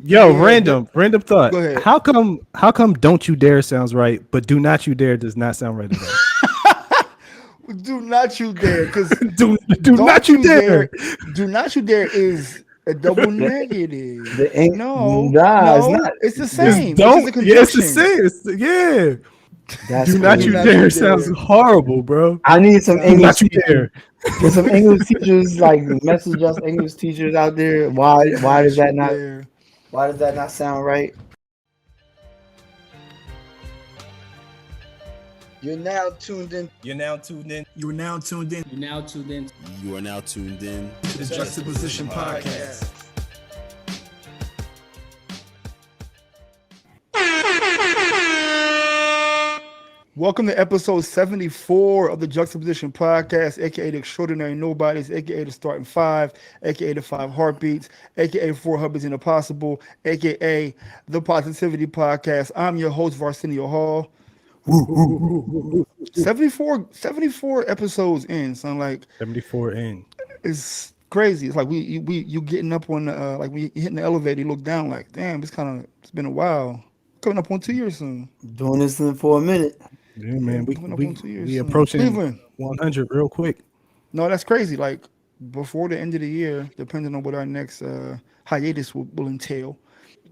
Yo, Yeah, random thought. go ahead. How come don't you dare sounds right, but do not you dare does not sound right at all? Do not you dare, because do not don't you you dare, dare. do not you dare is a double The negative. the ink, No, nah, it's not. no, it's the It's same. It's just a don't yeah, it's the conjunction. same. Yeah. That's Do not Do you crazy. not you dare sounds dare. horrible, bro. I need some Do Nah. English not you teachers. dare. Can some English teachers like message us English teachers out there? Do Why does not that you not dare. sound right? You're now tuned in. You're now tuned in. You are now tuned in You're now tuned in. You are now tuned in. to the Juxtaposition Podcast. Welcome to episode 74 of the Juxtaposition Podcast, aka the Extraordinary Nobodies, aka the Starting Five, aka the Five Heartbeats, aka Four Hubbies and the Possible, aka the Positivity Podcast. I'm your host, Varsinio Hall. 74 episodes in, son. Like, 74 in. it's crazy. It's like you getting up on like when you hitting the elevator, you look down like, damn, it's been a while. Coming up on 2 years soon. Doing this for a minute. Yeah, man. Coming up on 2 years We soon. approaching Cleveland. 100 real quick. No, that's crazy. Like before the end of the year, depending on what our next hiatus will entail,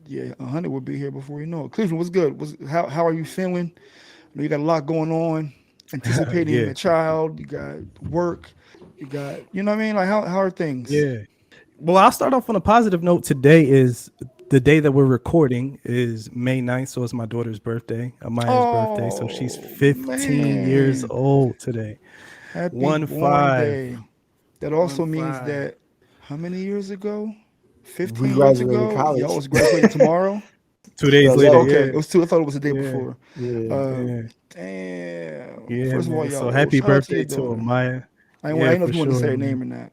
yeah, 100 will be here before you know it. Cleveland, what's good? How are you feeling? I know you got a lot going on. Anticipating Yeah. a child, you got work, you got, you know what I mean? Like how are things? Yeah. Well, I'll start off on a positive note. Today is the day that we're recording is May 9th, so it's my daughter's birthday, Amaya's birthday. So she's 15 years man. old today. Happy 1 born 5. day. That also means 5. that how many years ago? We 15 years graduated ago? college. Y'all was graduating tomorrow? 2 days Yeah, later. Oh, okay. Yeah. It was two. I thought it was the day Yeah. before. Yeah. Yeah. Damn. Yeah, First of all, man. y'all. So happy shout out birthday your to daughter. Amaya. I Yeah, ain't know for if you wanted to say sure, her man. name or not.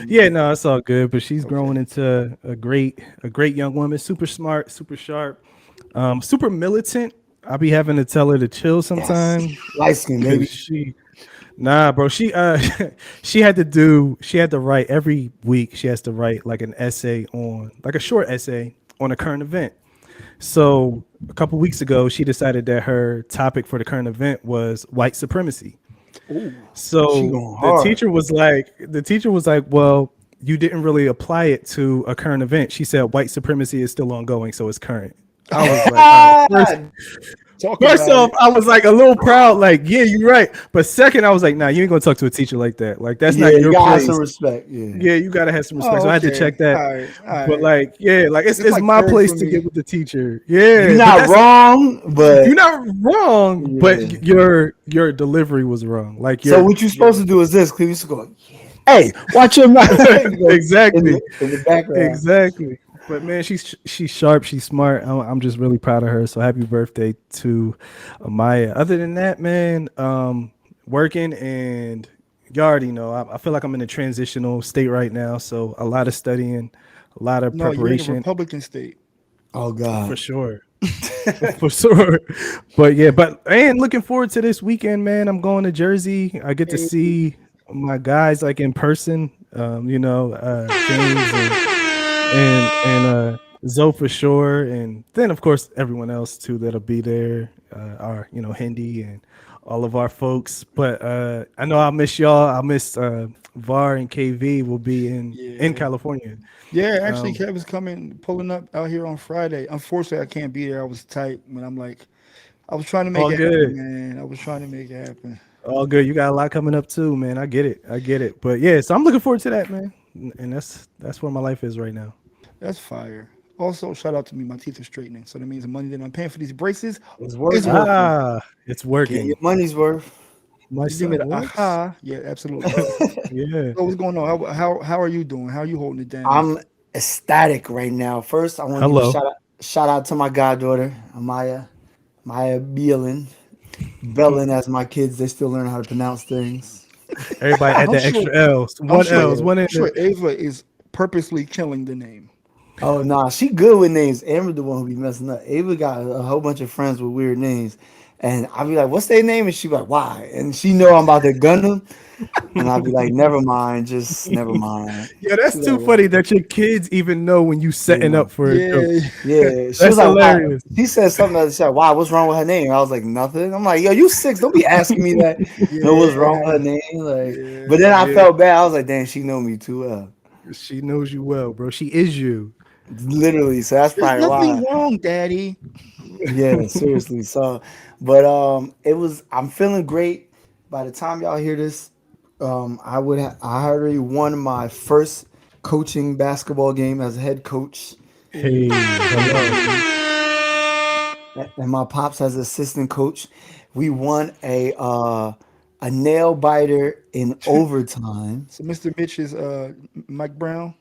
Yeah, no, it's all good. But she's Okay. growing into a great young woman, super smart, super sharp, super militant. I'll be having to tell her to chill sometimes. Light skin, baby. Nah, bro, she had to write every week. She has to write like an essay on like a short essay on a current event. So a couple weeks ago, she decided that her topic for the current event was white supremacy. Ooh. So She going hard. the teacher was like, well, you didn't really apply it to a current event. She said white supremacy is still ongoing, so it's current. I was like, all right. Talk First about off, I was like a little proud, like, yeah, you're right. But second, I was like, nah, you ain't gonna talk to a teacher like that. Like, that's Yeah, not you your gotta have place. some respect. Yeah. Yeah, you gotta have some respect. So I had to okay. check that. All right. But like, yeah, like it's like my third place for to me. get with the teacher. Yeah, You're but not that's- wrong, but You're not wrong, Yeah. but your delivery was wrong. Like, so what you're supposed to do is this. Cleveland used to go, yeah. Hey, watch your mouth. Exactly. In the background. Exactly. But man, she's sharp, she's smart. I'm just really proud of her. So happy birthday to Amaya. Other than that, man, working and you already know. I feel like I'm in a transitional state right now. So a lot of studying, a lot of No, you're in a preparation Republican state. Oh God. for sure. For sure. But yeah, and looking forward to this weekend, man. I'm going to Jersey. I get to see my guys like in person. James and Zoe for sure, and then of course everyone else too that'll be there. Our Hindi and all of our folks. But I know I'll miss y'all. I'll miss VAR and KV will be in California. Yeah, actually, Kevin's pulling up out here on Friday. Unfortunately, I can't be there. I was tight, but I'm like, I was trying to make All it good. happen, man. I was trying to make it happen. All good. You got a lot coming up too, man. I get it. But yeah, so I'm looking forward to that, man. And that's where my life is right now. That's fire. Also, shout out to me. My teeth are straightening, so that means the money that I'm paying for these braces It's working. is working. It's Get working. your money's worth. My You give me son the works. aha. Yeah, absolutely. Yeah. So what's going on? How are you doing? How are you holding it down? I'm ecstatic right now. First, I want to Hello. give a shout out to my goddaughter, Maya Bielin. Bellin, as my kids, they still learn how to pronounce things. Everybody add I'm that sure- extra L's. I'm One sure, L's. One in I'm sure there. Ava is purposely killing the name. Oh nah, she good with names. Amber the one who be messing up. Ava got a whole bunch of friends with weird names, And I'll be like, "What's their name?" And she be like, "Why?" And she know I'm about to gun them, and I'll be like, "Never mind, just never mind." Yeah, She's that's like, too "Well, funny that your kids even know when you setting yeah, up for a joke. Yeah. yeah." She was That's like, "Why?" hilarious. She said something that said, "Why? What's wrong with her name?" I was like, "Nothing." I'm like, "Yo, you 6? Don't be asking me that. Know what's wrong with her Yeah. name?" Like, but then Yeah. I Yeah, felt bad. I was like, "Damn, she know me too well." she knows you well, bro. She is you. Literally, so that's There's probably nothing why. wrong, Daddy. Yeah, seriously. So, but it was. I'm feeling great. By the time y'all hear this, I already won my first coaching basketball game as a head coach, Hey, hello. and my pops as assistant coach. We won a nail biter in overtime. So Mr. Mitch is Mike Brown.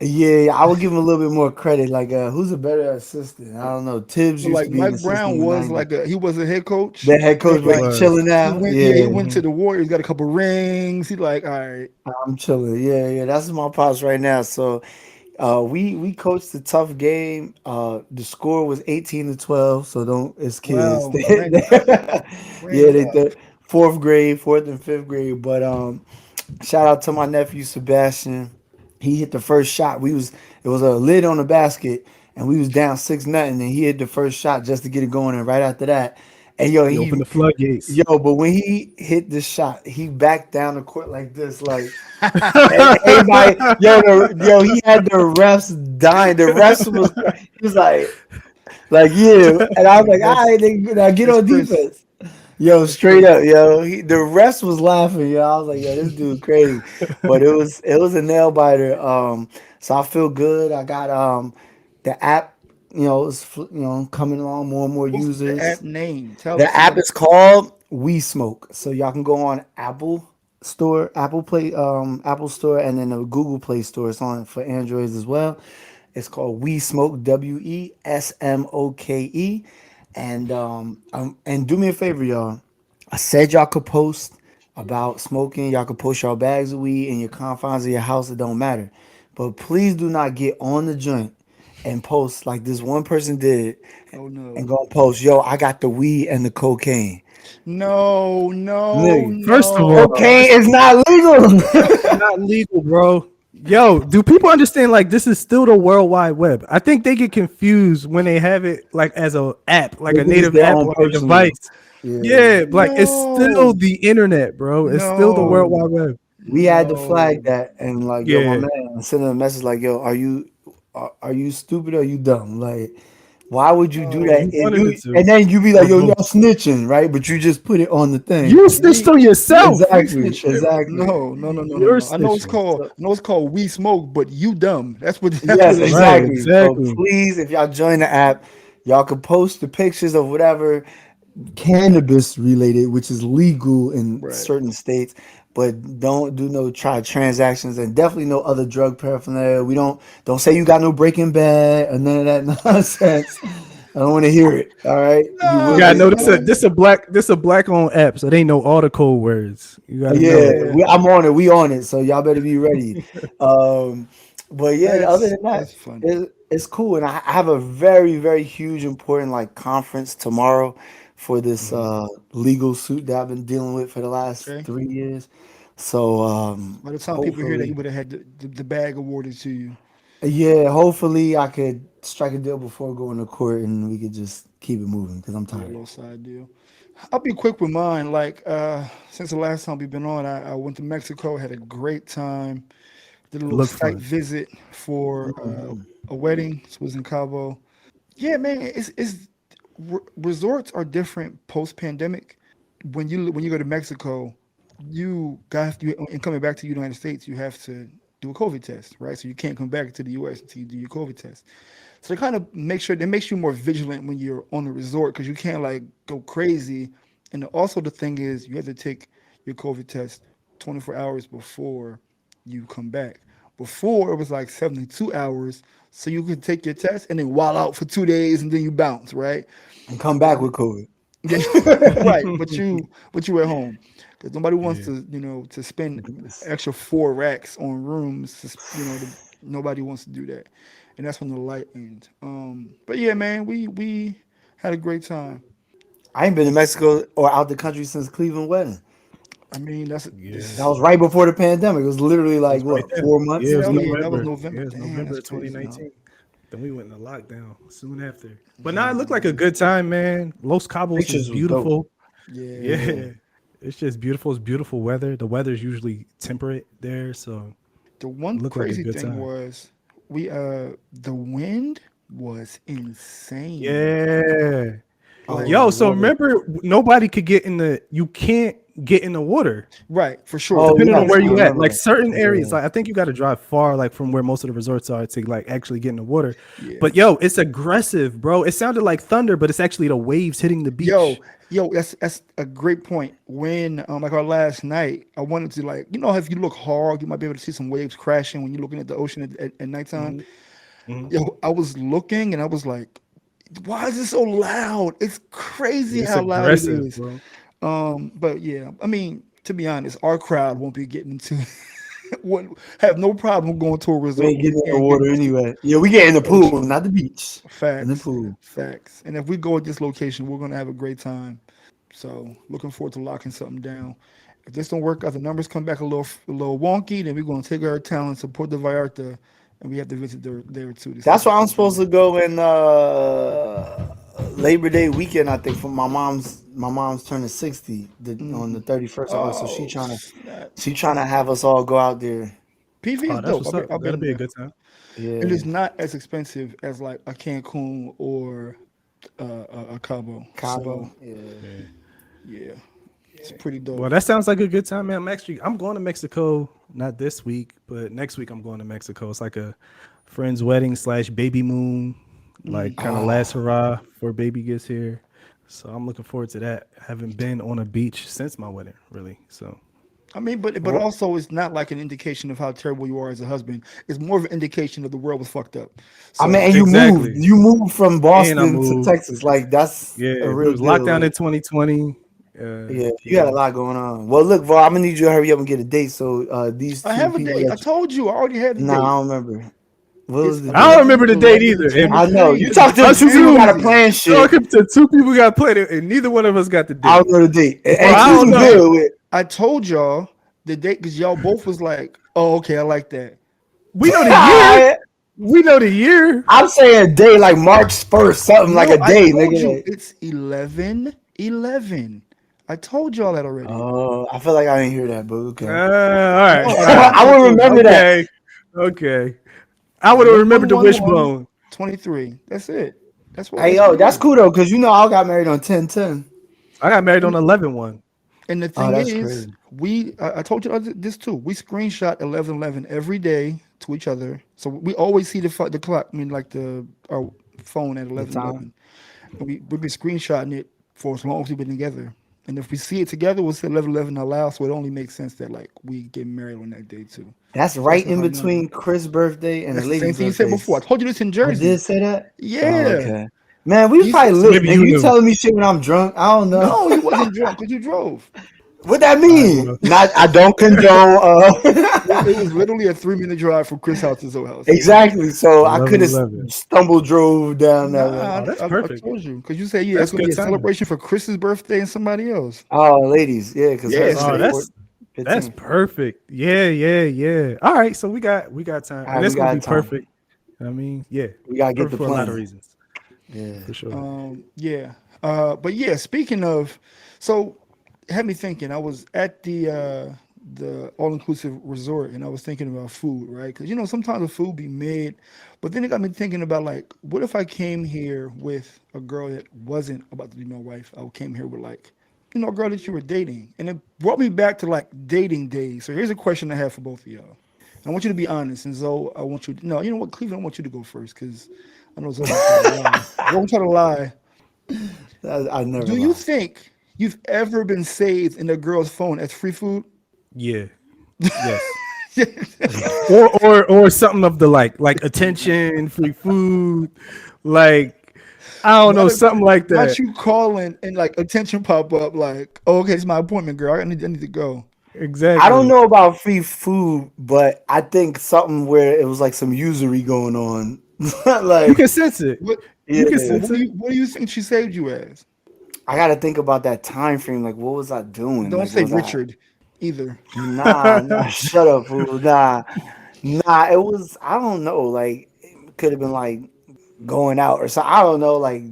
Yeah, I would give him a little bit more credit. Like, who's a better assistant? I don't know. Tibbs So used like to be an Mike assistant Brown in the was '90s. like he was a head coach, The head and coach, He but he like was. chilling he now. went, yeah, he Yeah. went Mhm. to the Warriors, got a couple rings. He like, all right, I'm chilling. Yeah, yeah. That's my pops right now. So we coached a tough game. The score was 18-12. So don't it's kids. wow, ran it up, ran Yeah, it up. fourth grade, fourth and fifth grade. But shout out to my nephew Sebastian. He hit the first shot. It was a lid on the basket, and we was down 6-0, and he hit the first shot just to get it going. And right after that, and He opened the floodgates. but when he hit the shot, he backed down the court like this, like. And everybody, he had the refs dying. The refs he was like, yeah, and I was Like like, all right, now get that's on Chris. defense. Yo, That's straight Chris. up, yo. The refs was laughing, yo. I was like, yo, this dude crazy. But it was a nail biter. So I feel good. I got the app, coming along, more and more What's the users. app name? Tell The us app about. is called We Smoke. So y'all can go on Apple Store, and then the Google Play Store. It's on for Androids as well. It's called We Smoke, WeSmoke. And do me a favor, y'all. I said y'all could post about smoking. Y'all could post your bags of weed in your confines of your house. It don't matter. But please do not get on the joint and post like this one person did Oh and no, go post, yo, I got the weed and the cocaine. no, no, Nigga, First of no. all, cocaine is not legal. it's not legal, bro. Yo, do people understand like this is still the World Wide Web? I think they get confused when they have it like as a app, like They a think it's native their app own on their personal. device. Yeah. Yeah, like it's still No, the internet, bro. It's still the World no, Wide Web. We had to flag no. that and like, yo, my Yeah. man, send a message like, yo, are you stupid or you dumb? Like, why would you do Oh, that? You wanted it And to. then you be like, Or yo, y'all both. snitching, right? But you just put it on the thing. You snitched we on yourself. we Exactly, snitching. exactly. You're No. I know it's snitching. called. So, I know it's called We Smoke, but you dumb. That's what. That's what yes, they Right, say. exactly. So exactly. please, if y'all join the app, y'all can post the pictures of whatever cannabis related, which is legal in Right. certain states, but don't do no try transactions and definitely no other drug paraphernalia. We don't say you got no Breaking Bad or none of that nonsense. I don't want to hear it. All right, you You will No, gotta get know smoked. this a black owned app, so they know all the code words. You gotta know Yeah, it. yeah. I'm on it. We on it. So y'all better be ready. Um, but yeah, other than That's that, funny. it's cool. And I have a very, very huge, important like conference tomorrow for this Mhm. legal suit that I've been dealing with for the last Okay. 3 years. So By the time people hear that, you hopefully, would have had the bag awarded to you. yeah, hopefully I could strike a deal before going to court and we could just keep it moving because I'm Yeah, a tired. little side deal. I'll be quick with mine. Like since the last time we've been on, I went to Mexico, had a great time. Did a It little looked site fun. visit for Mhm. a wedding. This was in Cabo. Yeah, man, resorts are different post pandemic. When you go to Mexico, and coming back to the United States, you have to do a COVID test, right? So you can't come back to the U.S. until you do your COVID test. So they kind of make sure they makes you more vigilant when you're on the resort because you can't like go crazy. And also the thing is you have to take your COVID test 24 hours before you come back. Before it was like 72 hours, so you could take your test and then wild out for 2 days and then you bounce, right? And come back with COVID. Yeah, right. But you at home because nobody wants Yeah. to spend extra 4 racks on rooms. Nobody wants to do that, and that's on the light end. But yeah, man, we had a great time. I ain't been to Mexico or out the country since Cleveland wedding. I mean, Yeah. That was right before the pandemic. It was literally like Right what, there. 4 months? Yeah, it was hell yeah, that was November. November. Yeah, it was Damn, November that's of crazy. 2019. Then we went into lockdown soon after. But now it looked like a good time, man. Los Cabos is Pictures was dope. beautiful. Yeah. Yeah. It's just beautiful. It's beautiful weather. The weather's usually temperate there, so The it one looked like a crazy good thing time. was the wind was insane. Yeah. Like Yo, Oh, so water. remember nobody could get in the you can't get in the water right, for sure. Oh, depending on yes, where I you at. remember Like that. certain areas, Yeah. like I think you got to drive far like from where most of the resorts are to like actually get in the water. Yeah. But yo, it's aggressive, bro. It sounded like thunder, but it's actually the waves hitting the Yo, beach. yo, that's a great point. When like our last night, I wanted to like, if you look hard, you might be able to see some waves crashing when you're looking at the ocean at nighttime. Mhm, mhm. Yo, I was looking and I was like, why is it so loud? It's crazy It's how loud it aggressive, is. bro. But yeah, I mean, to be honest, our crowd won't be getting into would have no problem going to a We resort ain't where we getting in the can't get water into anyway. Yeah, we get in the the pool, ocean. not the beach. In the Facts, pool. facts. And if we go at this location, we're gonna have a great time. So looking forward to locking something down. If this don't work out, the numbers come back a little wonky, then we're gonna take our talents to Puerto Vallarta, and we have to visit there too to see That's some why I'm people. supposed to go in Labor Day weekend. I think for my mom's turning 60 on the 31st of August. So Oh snap! she trying to have us all go out there. PV is Oh, that's dope. what's up. I've That'll been be a there, good time. and Yeah, it's not as expensive as like a Cancun or a Cabo. So Cabo. Yeah, Yeah. yeah, it's pretty Well, dope. that sounds like a good time, man. I'm going to Mexico, not this week, but next week I'm going to Mexico. It's like a friend's wedding slash baby moon, like kind of last hurrah before baby gets here. So I'm looking forward to that. I haven't been on a beach since my wedding, really. So I mean, but also it's not like an indication of how terrible you are as a husband. It's more of an indication of the world was fucked up. I mean, So and exactly. you moved from And I Boston to moved. Texas. Like that's a Yeah, we real was locked deal. down in Like, 2020. yeah, you got Yeah. a lot going on. Well, look, Var, I'm gonna need you to hurry up and get a date. So these I two have a people date. I that told you. I already have the nah, I date. don't remember. What was It's the I date? don't 11 remember the date 11 either. And I know 23. you It's talked to us two people got to two plan shit. talking to two people got played it, and neither one of us got the I date. don't know the date. And Well, I Chris don't was know. good with. I told y'all the date because y'all both was like, "Oh, okay, I like that." We know the year. We know the year. I'm saying a day like March 1st, something like No, a I day, told you nigga. it's 11/11. I told y'all that already. Oh, I feel like I didn't hear that, but All okay. right, No, all I right. told I you. I would told you. remember that. Okay, okay. I would have remembered the 11/11, wishbone. 23. That's it. Hey, That's yo, what it that's is. cool though, because you know I got married on 10/10. I got married on And 11/1. the Oh, thing that's is, crazy. I told you this too. We screenshot 11/11 every day to each other, so we always see the clock. I mean, like our phone at The time. 11/11, and we've been screenshotting it for as long as we've been together. And if we see it together, we'll say 11/11 out loud. So it only makes sense that like we get married on that day too. That's So that's right not in our number. between Chris' birthday and the That's the same lady's thing you said birthday. before. I told you this in I did Jersey. say that? Oh, Yeah. okay. Man, we You probably said, So lit. maybe And you you knew. telling me shit when I'm drunk? I don't know. no, you wasn't drunk because you drove. What that All right, mean? well, Not I don't condone It was literally a 3-minute drive from Chris' house to Zoe's house. exactly. So I could have 11/11. stumbled drove down that way. Nah, Oh, that's I perfect. told you because you said yeah, it's That's gonna be good a timing. celebration for Chris's birthday and somebody else. Oh, ladies, yeah, because Yeah, hers is Oh, see, the that's 15th. perfect. Yeah. All right, so we got time, All and right, we it's gonna got be time. perfect. I mean, yeah, We gotta get perfect the for a lot of plan. reasons, Yeah. for sure. Yeah, but yeah, speaking of, so it had me thinking. I was at the all inclusive resort and I was thinking about food, right? Because sometimes the food be mid, but then it got me thinking about like, what if I came here with a girl that wasn't about to be my wife? I came here with like, a girl that you were dating, and it brought me back to like dating days. So here's a question I have for both of y'all. I want you to be honest, and Zoe, I want you to, no, you know what, Cleveland, I want you to go first because I know Zoe gonna try to lie. Zoe gonna try to lie. I never Do you lie. think you've ever been saved in a girl's phone as free food? Yeah, yes, or something of the like attention, free food, like I don't know, Not, something like not that. you calling and like attention pop up like, oh, okay, it's my appointment, girl. I need to go. I don't Exactly. know about free food, but I think something where it was like some usury going on. You Like, can sense it. What You can yeah. sense it. what do you think she saved you as? I gotta think about that time frame. Like, what was I doing? Don't Like, say was I Richard either. nah, shut up, fool. Nah, it was I don't know, like it could have been like going out or something. I don't know, like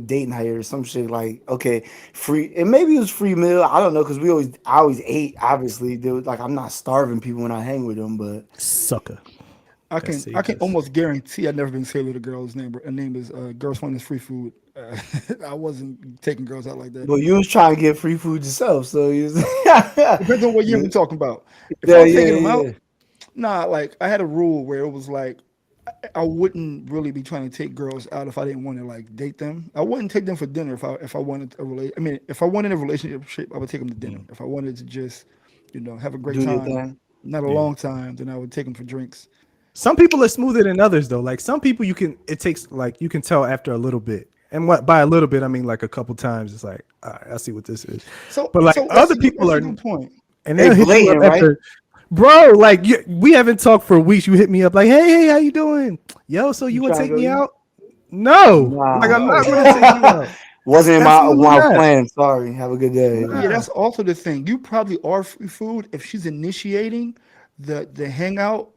dating height or some shit. Like, okay, free and maybe it was free meal. I don't know because I always ate. Obviously, dude. Like, I'm not starving people when I hang with them, but Sucker. I That can I saved can us. almost guarantee I've never been sailor to girls. Her name is Girls Want Is Free Food. I wasn't taking girls out like that. well, you was trying to get free food yourself, so you was Depends on what year yeah, we're talking about. If I yeah, was taking them yeah. out, nah, like I had a rule where it was like I wouldn't really be trying to take girls out if I didn't want to like date them. I wouldn't take them for dinner if I wanted a relate. I mean, if I wanted a relationship, I would take them to dinner. Mm. If I wanted to just, have a great Do your time, thing. not a Yeah. long time, then I would take them for drinks. Some people are smoother than others though. Like some people it takes like you can tell after a little bit. And what by a little bit I mean like a couple times it's like, all right, I see what this is. So, But like so other people that's are a good point. and They they'll hit you up blatant, right? after bro, like we haven't talked for weeks. You hit me up like, hey, how you doing? Yo, so You you want to trying take to go me eat? out? No, like I'm Nah. not No, going to take you out. Wasn't in my Absolutely when I was not. playing. Sorry. Have a good day. yeah, Nah. that's also the thing. You probably are free food if she's initiating the hangout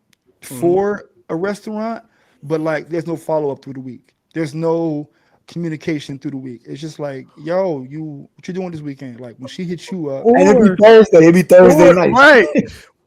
Mhm. for a restaurant, but like there's no follow up through the week. There's no communication through the week. It's just like, yo, what you doing this weekend? Like when she hits you up, And it'd be Or Thursday. It'd be Thursday or night. right.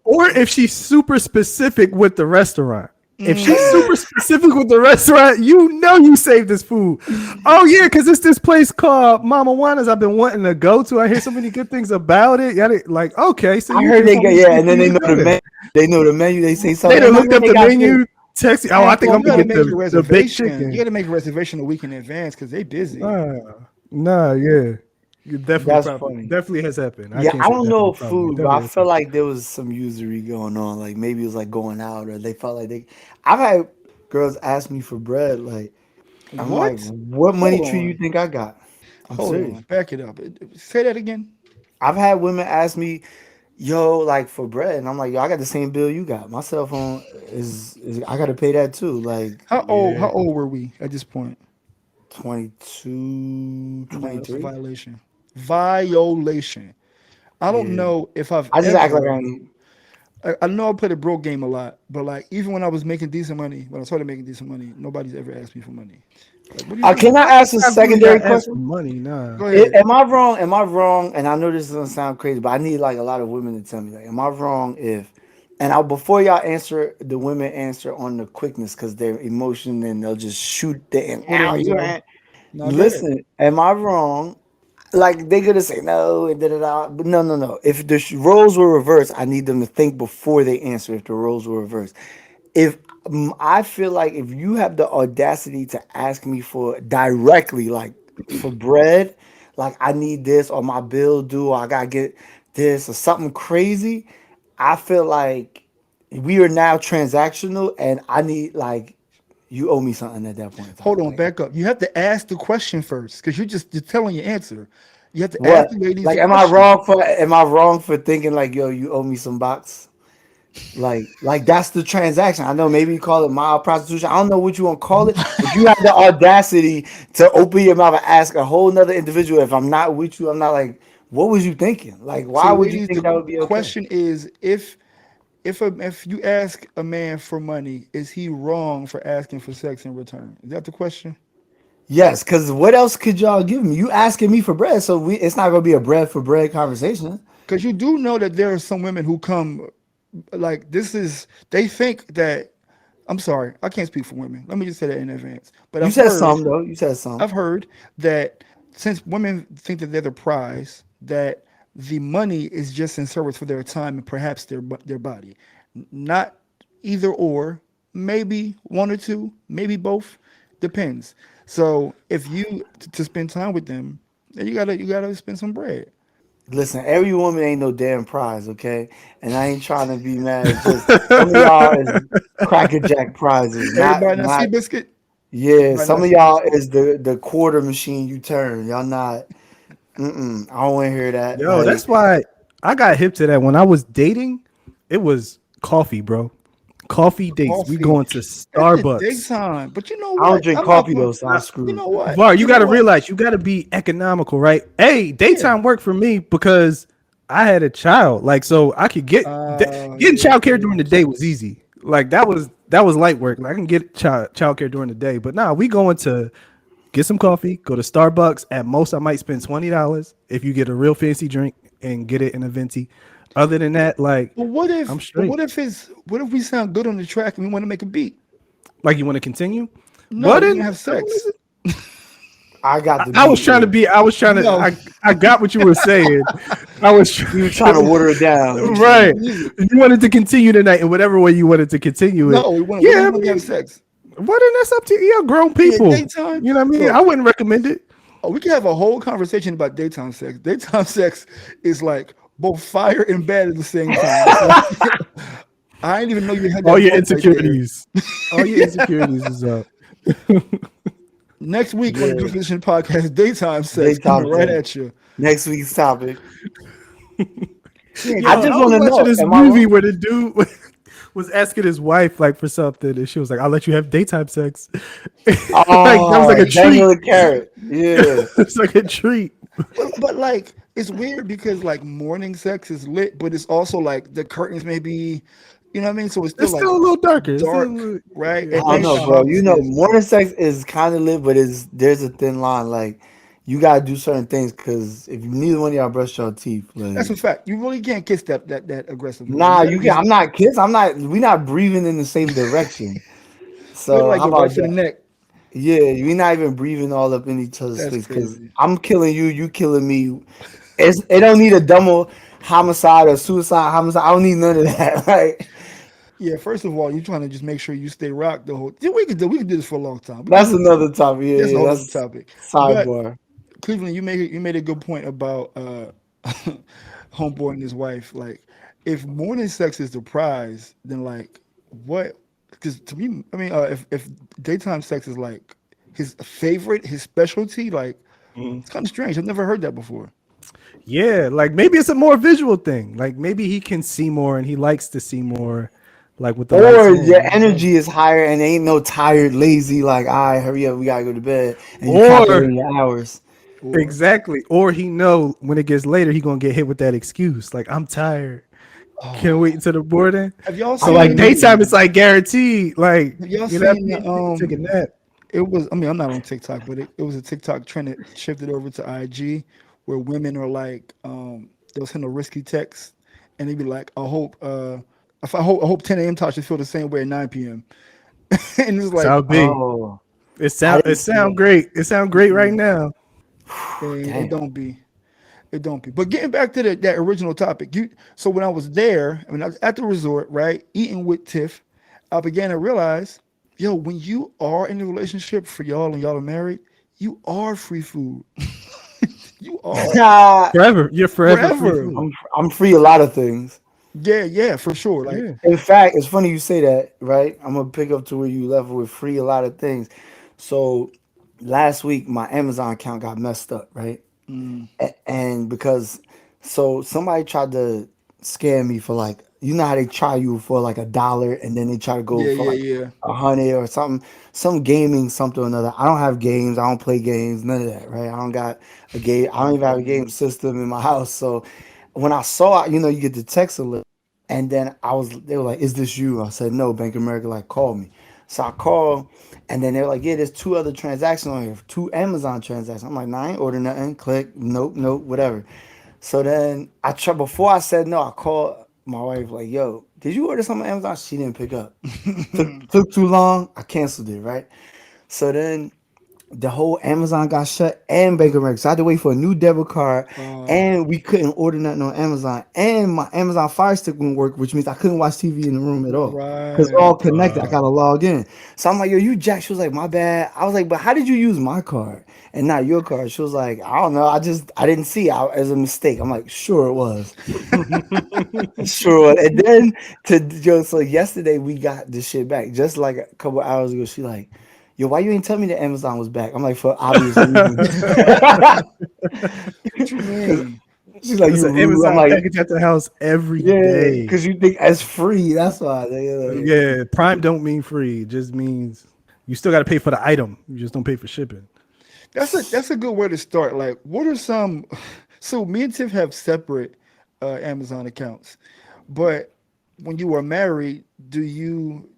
Or if she's super specific with the restaurant. If she's mm, super specific with the restaurant, you saved this food. Oh yeah, because it's this place called Mama Juana's I've been wanting to go to. I hear so many good things about it. Yeah, like, okay, so I you heard just they want got me to yeah, pay and for then you they to know go the there. menu. They know the menu. They say They something. done Man, I looked heard up they the got this. menu, text me. Oh, I Man, think come I'm you gonna got to on. get make a the baked reservation. You chicken. got to make a reservation a week in advance because they busy. Nah, nah, yeah. You That's funny. definitely has happened. I Yeah, can't I say don't know definitely probably. It food, but definitely I has felt happened. like there was some usury going on. Like maybe it was like going out, or they felt like they. I've had girls ask me for bread. Like I'm like, What? what money Hold tree you on. think I got? I'm Hold serious. on. Back it up. Say that again. I've had women ask me, yo, like for bread, and I'm like, yo, I got the same bill you got. My cell phone is I got to pay that too. Like How old? Yeah. How old were we at this point? 22, No, that's a 23. violation. Violation. I don't Yeah, know if I've I just act like ever. I ain't. I know I played a broke game a lot, but like even when I was making decent money, when I started making decent money, nobody's ever asked me for money. Like, what are you Can doing? I ask a I really got secondary asked for question? money. Nah. Go ahead. Am I wrong? Am I wrong? And I know this doesn't sound crazy, but I need like a lot of women to tell me, like, am I wrong if? And I before y'all answer, the women answer on the quickness because they're emotion and they'll just shoot the and Hold now on, you Joe. ain't. Now go ahead. Listen, am I wrong? Like they gonna say no and da da da, but no, no, no. If the roles were reversed, I need them to think before they answer. If the roles were reversed, if I feel like if you have the audacity to ask me for directly, like for bread, like I need this or my bill due or I gotta get this or something crazy, I feel like we are now transactional and I need like you owe me something at that point in time. Hold on, Like back up. You have to ask the question first because you're telling your answer. You have to ask what? the ladies Like the question. am I wrong for thinking like yo you owe me some box? Like that's the transaction. I know maybe you call it mild prostitution. I don't know what you want to call it, but you have the audacity to open your mouth and ask a whole nother individual. If I'm not with you, I'm not like, what was you thinking? Like, So, why would you ladies, think the that would be okay? question is if you ask a man for money, is he wrong for asking for sex in return? Is that the question? Yes, because what else could y'all give me? You asking me for bread, so it's not gonna be a bread for bread conversation. Because you do know that there are some women who come like this is they think that I'm sorry, I can't speak for women. Let me just say that in advance. But You I've said heard some though. You said some. I've heard that since women think that they're the prize, that the money is just in service for their time and perhaps their body, not either or, maybe one or two, maybe both, depends. So if you to spend time with them, then you gotta spend some bread. Listen, every woman ain't no damn prize, okay? And I ain't trying to be mad. It's just some of y'all is crackerjack prizes, Everybody not not. Seabiscuit. Yeah, Everybody some not of y'all Seabiscuit. is the quarter machine you turn. Y'all not. I don't want to hear that. Yo, Like, that's why I got hip to that. When I was dating, it was coffee, bro. Coffee dates. We Coffee. going to That's the Starbucks. daytime. But you know I don't what? drink I'm not coffee going. though, so I'm You screwed. know what? Var, you You got know to what? realize you got to be economical, right? Hey, Yeah. daytime work for me because I had a child, like so I could getting Yeah. child care during the day was easy. Like that was light work. Like, I can get child care during the day, but nah, we going to get some coffee, go to Starbucks. At most, I might spend $20 if you get a real fancy drink and get it in a venti. Other than that, like But what if? I'm But straight. what if it's? What if we sound good on the track and we want to make a beat? Like, you want to continue? No, Well we're gonna then, have sex. I got the I was beat. trying to Yeah. be. I was trying to. No, I got what you were saying. I was You were trying to water it down. right. music. You wanted to continue tonight in whatever way you wanted to continue it. No, we want. When Yeah, we I want to have mean, sex? well then that's up to you. You're grown Yeah, people. daytime. You know what I mean? I Look, wouldn't recommend it. oh, we can have a whole conversation about daytime sex. Daytime sex is like both fire and bad at the same time. It's like, I didn't even know you had All that your book right there. insecurities. All your insecurities is up. Next week on the Yeah. Juxtaposition podcast, daytime sex Daytime coming right sex. at you. Next week's topic. Yeah, Yo, I get- just I want was to know. watching this Am I movie wrong? where the dude was asking his wife like for something, and she was like, "I'll let you have daytime sex." Like that was like Oh, a treat. Daniel the carrot. Yeah. It's like a treat. but like it's weird because like morning sex is lit, but it's also like the curtains may be, you know what I mean? So it's still It's like still a little darker. It's still a dark, little, right? yeah. At I don't know, nighttime, bro. You obviously, know, it's morning sex is kind of lit, but there's a thin line. Like, you gotta do certain things because if neither one of y'all brush your teeth, that's like, a fact. You really can't kiss that aggressively. You nah, gotta you can. just I'm not kids. I'm not. We not breathing in the same direction. you So like how go right about for the that? neck. Yeah, we not even breathing all up in each other's That's face because crazy. I'm killing you, you killing me. It don't need a double homicide or suicide homicide. I don't need none of that. Like, Yeah, first of all, you're trying to just make sure you stay rocked the whole. Yeah, we could do this for a long time. We could that's do another topic. Yeah, That's a yeah, whole other that's topic. But sidebar. Cleveland, you made a good point about homeboy and his wife. Like, if morning sex is the prize, then like what? Because to me, I mean, if daytime sex is like his favorite, his specialty, like it's kind of strange. I've never heard that before. Yeah, like maybe it's a more visual thing. Like maybe he can see more and he likes to see more, like with the lights Or on. your I don't know. energy is higher and ain't no tired, lazy, like, all right, hurry up, we gotta go to bed. And you Or calculating your hours. Or exactly, or he know when it gets later he gonna get hit with that excuse. Like, I'm tired. Can't wait until the morning. have y'all So like daytime, seen? it's like guaranteed. Like, Have y'all you know what I seen mean? the You can take a nap. It was. I mean, I'm not on TikTok, but it was a TikTok trend that shifted over to IG, where women are like, they'll send a risky text, and they be like, I hope 10 a.m. Tasha feel the same way at 9 p.m. And it's like, Sound big. Oh, It I sound it didn't see sound that. great. It sound great right now. it Damn. don't be, it don't be. But getting back to that original topic, so when I was there, I mean, I was at the resort, right, eating with Tiff, I began to realize, yo, when you are in a relationship for y'all and y'all are married, you are free food. You are Nah, Forever. You're forever free forever. food. I'm free a lot of things. Yeah, yeah, for sure. Like, Yeah. In fact, it's funny you say that, right? I'm gonna pick up to where you left with free a lot of things. So last week my Amazon account got messed up, right? And because so somebody tried to scam me for like how they try you for like $1 and then they try to go yeah, for yeah, like yeah. 100 or something, some gaming something or another. I don't have games, I don't play games, none of that, right? I don't got a game, I don't even have a game system in my house. So when I saw it, you get the text alert, and then they were like, "Is this you?" I said, "No." Bank of America like called me, so I called, and then they're like, "Yeah, there's two other transactions on here, two Amazon transactions." I'm like, "Nah, I ain't order nothing." Click, nope, nope, whatever. So then I tried. Before I said no, I called my wife like, "Yo, did you order something on Amazon?" She didn't pick up. Took too long. I canceled it. Right. So then the whole Amazon got shut and Bank of America. So I had to wait for a new debit card, and we couldn't order nothing on Amazon. And my Amazon Fire Stick wouldn't work, which means I couldn't watch TV in the room at all. Because it's Right. all connected. I gotta log in. So I'm like, yo, you jack. She was like, my bad. I was like, but how did you use my card and not your card? She was like, I don't know. I didn't see it as a mistake. I'm like, sure it was. Sure. And then so yesterday we got this shit back. Just like a couple hours ago, she like, yo, why you ain't tell me that Amazon was back? I'm like, for obvious reasons. What you Cause mean? She's like, you Listen, rude. I'm Amazon like, package at the house every yeah, day. because you think that's free. That's why. Like, Yeah, Prime don't mean free. It just means you still got to pay for the item. You just don't pay for shipping. That's a good way to start. Like, what are some? So me and Tiff have separate Amazon accounts, but when you are married, do you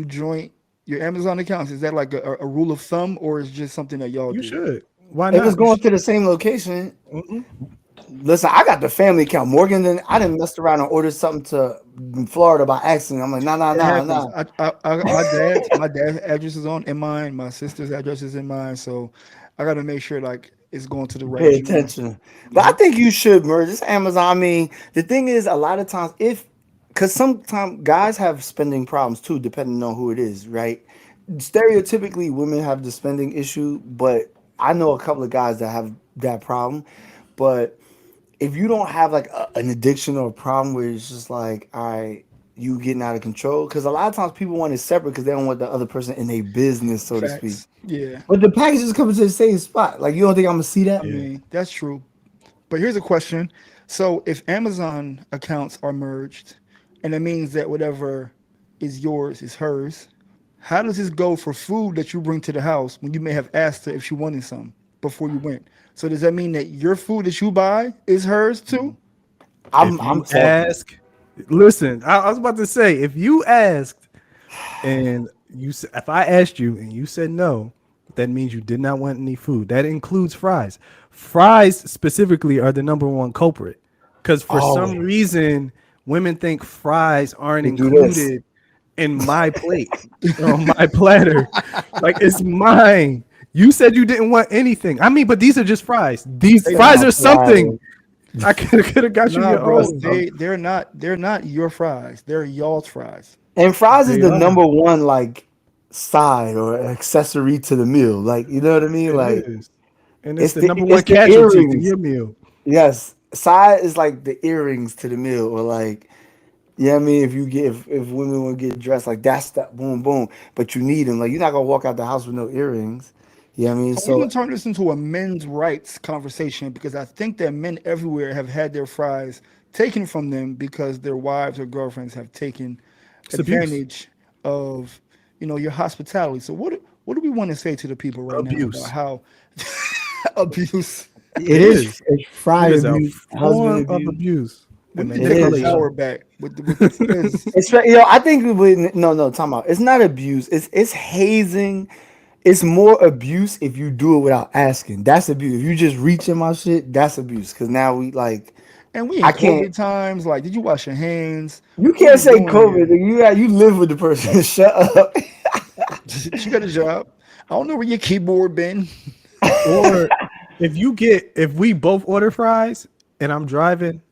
joint your Amazon accounts? Is that like a rule of thumb, or is it just something that y'all You do? should. Why if it's not? You going should. to the same location, Mm-mm. listen, I got the family account. Morgan, then I didn't mess around and order something to Florida by accident. I'm like, nah, nah, It nah, happens. nah. My dad's address is in mine. My sister's address is in mine. So I got to make sure like it's going to the right Pay joint. attention. But I hmm think you should merge. It's Amazon. I mean, the thing is, a lot of times, because sometimes guys have spending problems too, depending on who it is, right? Stereotypically, women have the spending issue, but I know a couple of guys that have that problem. But if you don't have like an addiction or a problem where it's just like, all right, you getting out of control, because a lot of times people want it separate because they don't want the other person in their business, so to speak. Facts. Yeah. But the packages coming to the same spot. Like, you don't think I'm gonna see I that? Yeah. mean, that's true. But here's a question. So if Amazon accounts are merged, and it means that whatever is yours is hers, how does this go for food that you bring to the house when you may have asked her if she wanted some before you went? So does that mean that your food that you buy is hers too? If I'm you talking. ask, listen, I was about to say, if you asked and if I asked you and you said no, that means you did not want any food. That includes fries. Fries specifically are the number one culprit because for some Always. reason women think fries aren't They do this. included in my plate or on my platter. Like it's mine. You said you didn't want anything. I mean, but these are just fries. These They fries not. are Stop something. flying. I could have got you Nah, your bro. own. They're not your fries. They're y'all's fries. And fries is They the are. number one like side or accessory to the meal. Like, you know what I mean? It Like, is. And it's the number one it's the casualty to earrings. your meal. Yes, side is like the earrings to the meal, or like, yeah, I mean, if you get if women want to get dressed, like that's the boom boom, but you need them. Like, you're not gonna walk out the house with no earrings. Yeah, I mean, So we're so gonna turn this into a men's rights conversation because I think that men everywhere have had their fries taken from them because their wives or girlfriends have taken It's abuse. advantage of your hospitality. So what do we want to say to the people right now about Abuse. how abuse? it It is. is. It's It fry is a abuse, husband form of abuse. abuse We and need to It take our is. power manipulation. back with the because I think no, time out. It's not abuse. It's hazing. It's more abuse if you do it without asking. That's abuse. If you just reach in my shit, that's abuse. Because now we like, and we in I can't. COVID times. Like, did you wash your hands? You What are can't we say doing COVID. here? You live with the person. Shut up. She got a job. I don't know where your keyboard been. Or if we both order fries and I'm driving,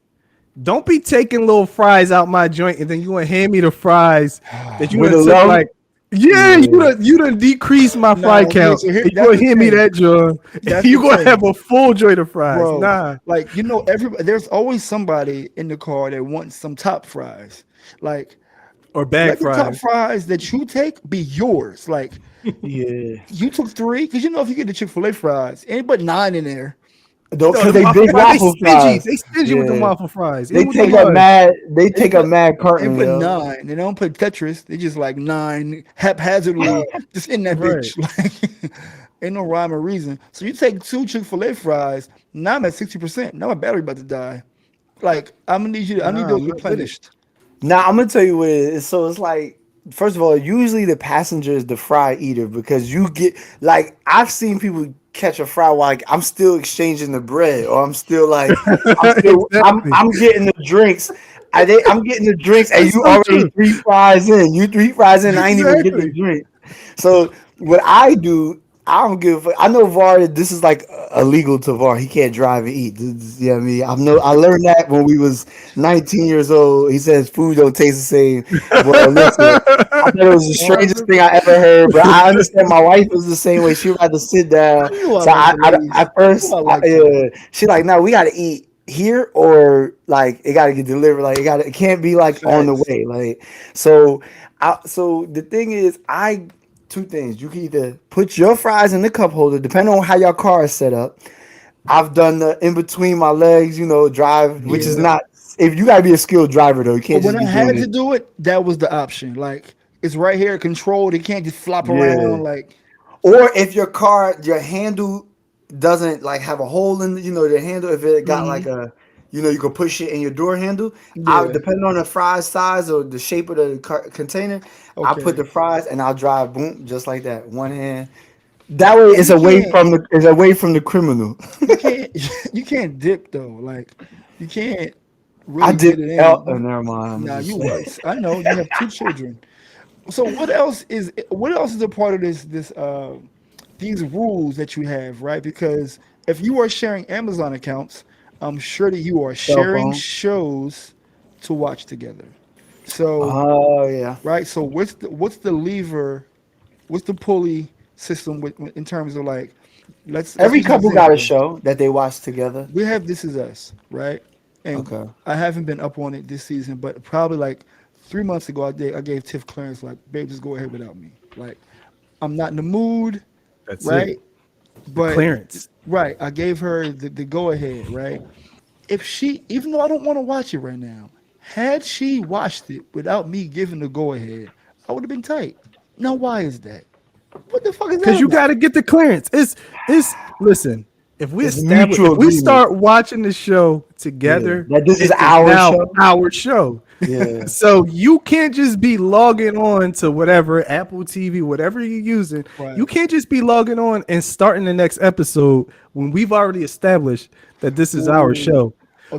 don't be taking little fries out my joint and then you want to hand me the fries that you With done a took love. like, yeah, Yeah. you done decreased my fry Now, yeah. count So here, and you that's gonna the hand me thing. that joint and That's the you gonna have thing, a full joint of fries. bro. Nah. Like, everybody. There's always somebody in the car that wants some top fries. Like, Or bag let the top fries. fries that you take be yours. Like, Yeah. you took three because if you get the Chick-fil-A fries, ain't but nine in there. Don't, No, cause them they waffle big fries, they waffle stingy. fries. They stingy with them Yeah. waffle fries. They Even with them take up large. mad. They Ain't take up but mad ain't carton, but yo. nine. They don't put Tetris. They just like nine haphazardly just in that Right. bitch. Like, ain't no rhyme or reason. So you take two Chick-fil-A fries. Now I'm at 60%. Now my battery about to die. Like, I need Nah, those I'm not with it. replenished. Now I'm gonna tell you what it is. So it's like, first of all, usually the passenger is the fry eater because you get like I've seen people catch a fry while like, I'm still exchanging the bread, or I'm still like Exactly. I'm getting the drinks. I'm getting the drinks, and That's you so already true. three fries in. You three fries in. I ain't even get the Exactly. drink. So what I do, I don't give. I know VAR. This is like illegal to VAR. He can't drive and eat. You know what I mean? I learned that when we was 19 years old. He says food don't taste the same. Well, listen. I thought it was the strangest thing I ever heard, but I understand my wife was the same way. She would have to sit down. You know I So like the ladies. at You know first, I like that. she like, no, we got to eat here, or like it got to get delivered. Like it can't be like on the Facts. way. Like so, so the thing is, two things. You can either put your fries in the cup holder, depending on how your car is set up, I've done the in between my legs, drive, which is Yeah. not. If you gotta be a skilled driver though, you But can't when just I be doing had to it. do it, that was the option. Like it's right here, controlled. It can't just flop Yeah. around. Like Or if your car, your handle doesn't like have a hole in, the handle. If it got like mhm. a, you could push it in your door handle. I Yeah. depending on the fries size or the shape of the container, I put Okay. the fries and I'll drive boom just like that, one hand. That way, But it's away from the criminal. you can't you can't dip though. Like you can't I really did. get it Oh, in. never mind. I'm Nah, just you saying. was. I know you have two children. So what else is a part of this these rules that you have, right? Because if you are sharing Amazon accounts, I'm sure that you are Cell sharing phone. shows to watch together. So Oh yeah. right, so what's the lever, what's the pulley system in terms of like let's Every use an couple got a example. show that they watch together. We have This Is Us, right? And Okay. I haven't been up on it this season, but probably like 3 months ago, I gave Tiff clearance, like, babe, just go ahead without me. Like, I'm not in the mood, That's it. right? The But clearance. right, I gave her the go ahead, right? If she, even though I don't want to watch it right now, had she watched it without me giving the go ahead, I would have been tight. Now, why is that? What the fuck is that Because you about? got to get the clearance. It's listen. It's a mutual If we agreement. start watching the show Yeah. together, That this is it is our now show. our show. Yeah. So you can't just be logging on to whatever Apple TV, whatever you're using. You Right. can't just be logging on and starting the next episode when we've already established that this is our Ooh, show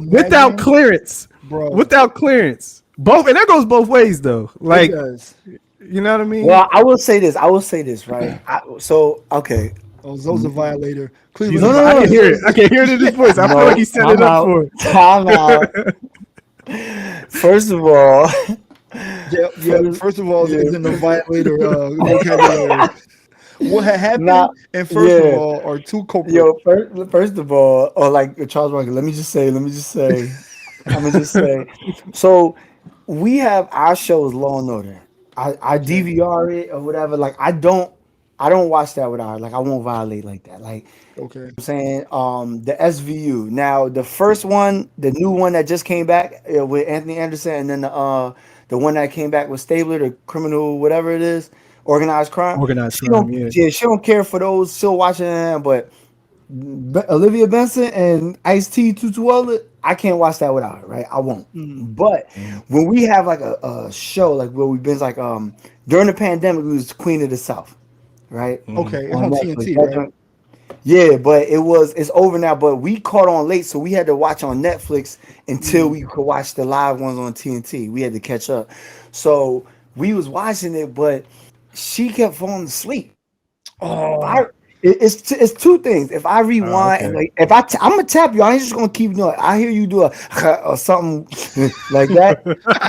without imagine, clearance. bro. Without clearance, both, and that goes both ways though. It Like, does. you know what I mean? Well, I will say this. I will say this, right? So, okay. Oh, Zoe's a violator. Cleveland No, Jesus, is I no, can no. hear it. I can hear it in his voice. I feel like No, he set it time up out. for it. Time out. First of all, Yeah, yeah. first, First of all, yeah, is in the violator vocabulary. What had happened, not, and first of yeah. all, are two culprits. Yo, first of all, or like Charles Barkley, I'm gonna just say. So we have our shows Law and Order. I Okay, DVR it or whatever. Like I don't watch that without like I won't violate like that. Like okay. I'm saying the SVU. Now the first one, the new one that just came back with Anthony Anderson, and then the one that came back with Stabler, the criminal whatever it is, organized crime. Organized She crime, don't yeah. yeah, she don't care for those still watching that, but Olivia Benson and Ice T Tutuola, I can't watch that without her, right? I won't. Mm, But when we have like a show like where we've been like during the pandemic we was Queen of the South, right? okay, it's On on Netflix. TNT, right? Yeah, but it's over now. But we caught on late, so we had to watch on Netflix until Mm. we could watch the live ones on TNT. We had to catch up. So we was watching it, but she kept falling asleep. I Oh, it's two things. If I Oh, rewind and okay. like if I'm gonna tap you, I ain't just gonna keep doing. I hear you do a or something like that.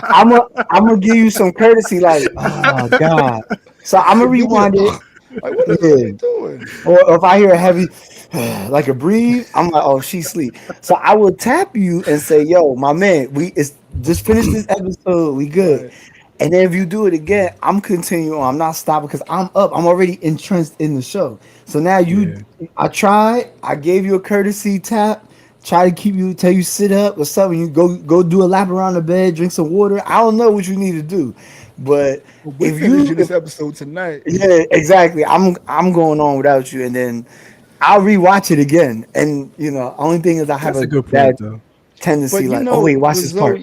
I'm gonna give you some courtesy, like oh god. So I'm gonna you'll be rewind it. like, what the fuck Yeah. you doing? Or if I hear a heavy, like a breathe, I'm like, oh, she sleep. So I will tap you and say, yo, my man, we it's just finish this episode. We good. Right. And then if you do it again, I'm continuing on. I'm not stopping because I'm up. I'm already entrenched in the show. So now Yeah. I tried. I gave you a courtesy tap. Try to keep you, tell you sit up or something. You go do a lap around the bed, drink some water. I don't know what you need to do, but Well, we if you, finishing if this episode tonight. yeah, exactly. I'm going on without you, and then I'll rewatch it again. And only thing is I have That's a a good bad point, though. tendency, But like, oh wait, watch but this part.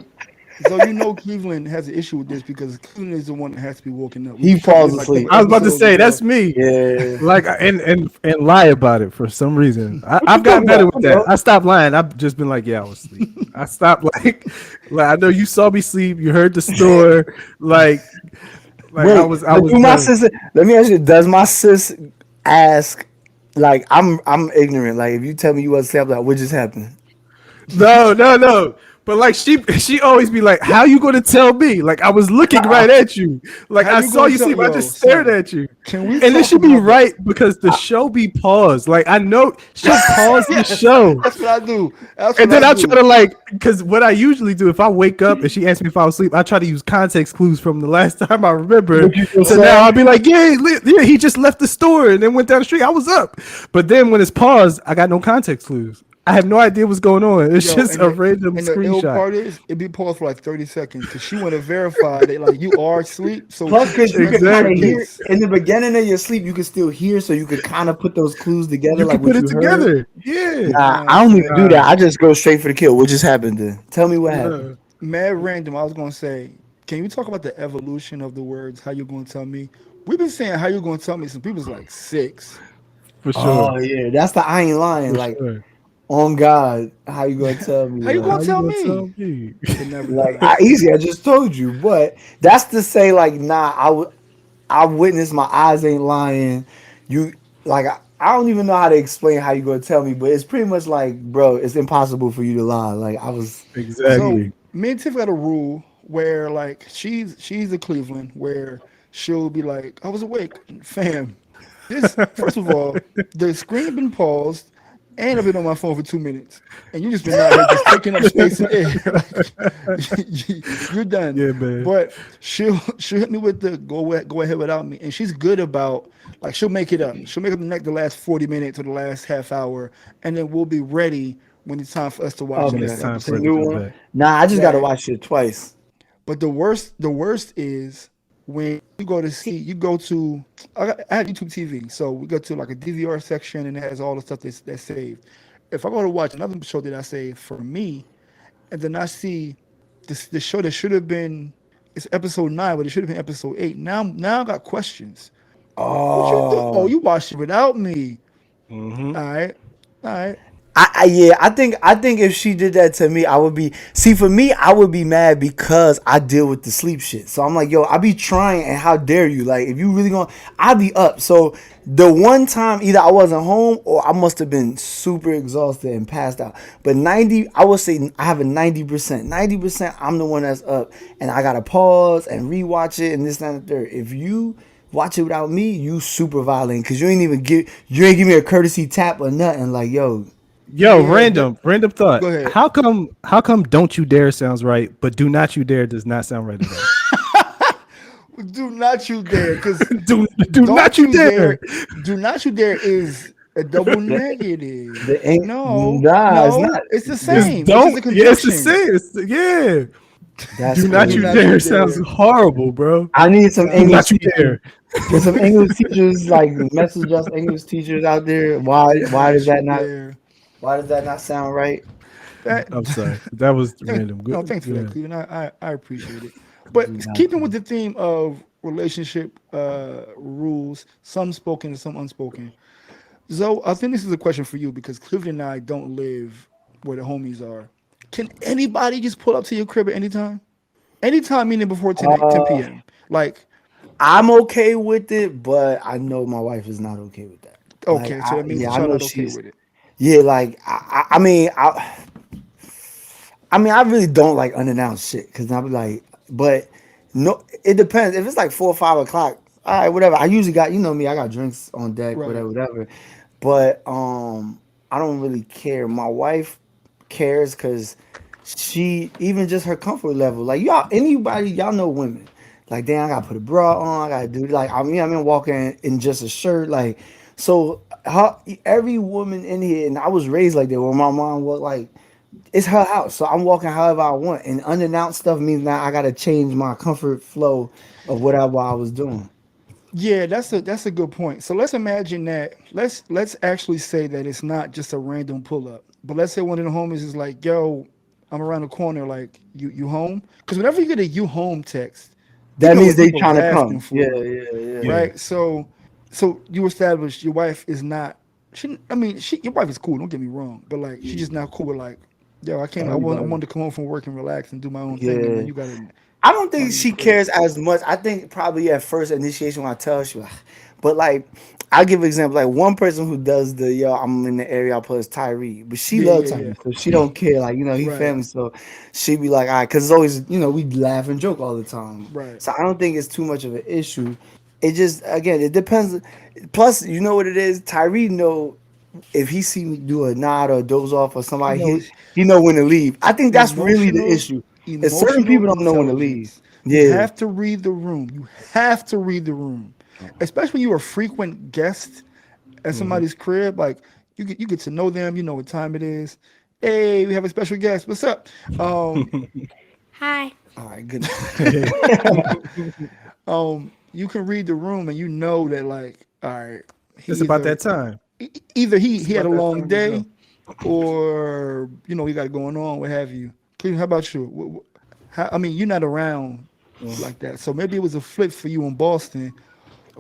Cleveland has an issue with this because Cleveland is the one that has to be woken up. We He be trying to falls get like a asleep. couple I was about to episodes say ago. that's me. Yeah. Like, and lie about it for some reason. What you I've gotten talking better about? with that. I stopped lying. I've just been like, yeah, I was asleep. I stopped like I know you saw me sleep. You heard the snore. Like I Wait, was I but was do my done. sister? Let me ask you. Does my sis ask? Like I'm ignorant. Like if you tell me you wasn't asleep, like what just happened? No. But like she always be like, "How you gonna tell me?" Like I was looking right at you. Like How I you saw gonna you tell sleep. I yo, just stared son? at you. Can we And then talk she be about that? right because the show be paused. Like I know she'll pause the Yes, show. that's what I do. That's And what then I I do. try to like, because what I usually do if I wake up and she asks me if I was asleep, I try to use context clues from the last time I remember. What you just So now said? I'll be like, yeah, he just left the store and then went down the street. I was up. But then when it's paused, I got no context clues. I have no idea what's going on. It's Yo, just a random and the ill screenshot. part is it be paused for like 30 seconds because she want to verify that like you are asleep. So Plus, because she you makes could it kind of Exactly. hear showcase. in the beginning of your sleep, you could still hear, so you could kind of put those clues together, You like can put what it you heard. together. Yeah. Nah, Nah, I don't even son. do that. I just go straight for the kill. What just happened then? Tell me what happened. Uh, Mad random. I was gonna say, can you talk about the evolution of the words? How you gonna tell me? We've been saying how you gonna tell me since people's like six. for sure. Oh yeah, that's the I ain't lying. For Like sure. on God, how you gonna tell me? How you gonna How you tell gonna me? tell me? Could never do that. Easy. I just told you, but that's to say like nah. I witnessed my eyes ain't lying. You like I don't even know how to explain how you gonna tell me, but it's pretty much like, bro, it's impossible for you to lie. Like I was. So Exactly. me and Tiff got a rule where like she's a Cleveland where she'll be like, I was awake, fam. This first of all, the screen been paused, and I've been on my phone for 2 minutes, and you just been out here just taking up space and air. Like you're done. Yeah, man. But she'll hit me with the go ahead without me, and she's good about like she'll make it up. She'll make up the last 40 minutes or the last half hour, and then we'll be ready when it's time for us to watch the When Okay, it's next time the for it episode. to new come one. back. Nah, I just gotta That watch it twice. but the worst is when you go to see, you go to, I have YouTube TV, so we go to like a DVR section and it has all the stuff that's saved. If I go to watch another show that I saved for me, and then I see the show that should have been, it's episode 9, but it should have been episode 8. Now I got questions. What you do? Oh, Oh. you watched it without me. Mm-hmm. All right, all right. Yeah, I think if she did that to me, I would be see for me, I would be mad because I deal with the sleep shit. So I'm like, yo, I be trying and how dare you? Like if you really gonna I be up. So the one time either I wasn't home or I must have been super exhausted and passed out. But 90, I would say I have a 90%. 90% I'm the one that's up and I gotta pause and rewatch it and this, that, and the third. If you watch it without me, you super violent because you ain't give me a courtesy tap or nothing. Like, yo, Yo, Yeah, that. random thought. Go ahead. How come don't you dare sounds right, but do not you dare does not sound right at all? Do not you dare, because do not don't you you dare. dare, do not you dare is a double the, negative. the ain't No, nah, it's no, not. it's the It's same. It's just a don't. Yeah, it's the conjunction. same. Yeah. That's Do not Do you not crazy. you dare sounds dare. horrible, bro. I need some Do Nah, English not you teachers. dare. Get some English teachers like message us English teachers out there. do Why does not you that not dare. sound right? That, I'm sorry. That was thank, random. no, Good. thanks for that, Good. Cleveland. I appreciate it. Do But not. keeping with the theme of relationship rules, some spoken and some unspoken. Zoe, I think this is a question for you because Cleveland and I don't live where the homies are. Can anybody just pull up to your crib at any time? Anytime, meaning before 10 Uh, p.m. Like, I'm okay with it, but I know my wife is not okay with that. Like okay, so that means yeah, that I y'all know not okay she's with it. yeah, like I mean, I really don't like unannounced shit because I be like, but no, it depends. If it's like 4 or 5 o'clock, all right, whatever. I usually got, you know me, I got drinks on deck, Right. whatever, whatever. But I don't really care. My wife cares because she even just her comfort level. Like y'all know women. Like damn, I gotta put a bra on. I gotta do like I'm walking in just a shirt. Like so, every woman in here, and I was raised like that. Where my mom was like it's her house, so I'm walking however I want. And unannounced stuff means now I gotta change my comfort flow of whatever I was doing. Yeah, that's a good point. So let's imagine that. Let's actually say that it's not just a random pull up, but let's say one of the homies is like, "Yo, I'm around the corner. Like, you home?" Because whenever you get a "you home" text, you That know means what they people is trying to asking come. Yeah, for, yeah, yeah. Yeah. right? So you established your wife is not. I mean, your wife is cool. Don't get me wrong, but like, she's just not cool with like, "Yo, I came. I Everybody. wanted to come home from work and relax and do my own thing, and then Yeah. you gotta I don't think run in the she crib." cares as much. I think probably at first initiation when I tell her, she like, but like I'll give an example. Like one person who does the yo, I'm in the area. I'll put is Tyree, but she Yeah, loves yeah, yeah. Tyree, so she don't care. Like he Right, family, so she be like, all right, because it's always we laugh and joke all the time. right. So I don't think it's too much of an issue. It just again, it depends. Plus, you know what it is. Tyree know if he see me do a nod or a doze off or He somebody knows he know when to leave. I think that's really the emotional issue. Is certain emotional people don't know when to leave. intelligence. You Yeah. have to read the room. You have to read the room, especially when you're a frequent guest at Mhm. somebody's crib. Like you get to know them. You know what time it is. Hey, we have a special guest. What's up? Um, Hi. All right. Good. you can read the room and you know that like, all right, he It's about either that time. either he It's he had a about that long time to day go. or he got it going on, what have you. Cleveland, how about you? I mean, you're not around like that, so maybe it was a flip for you in Boston,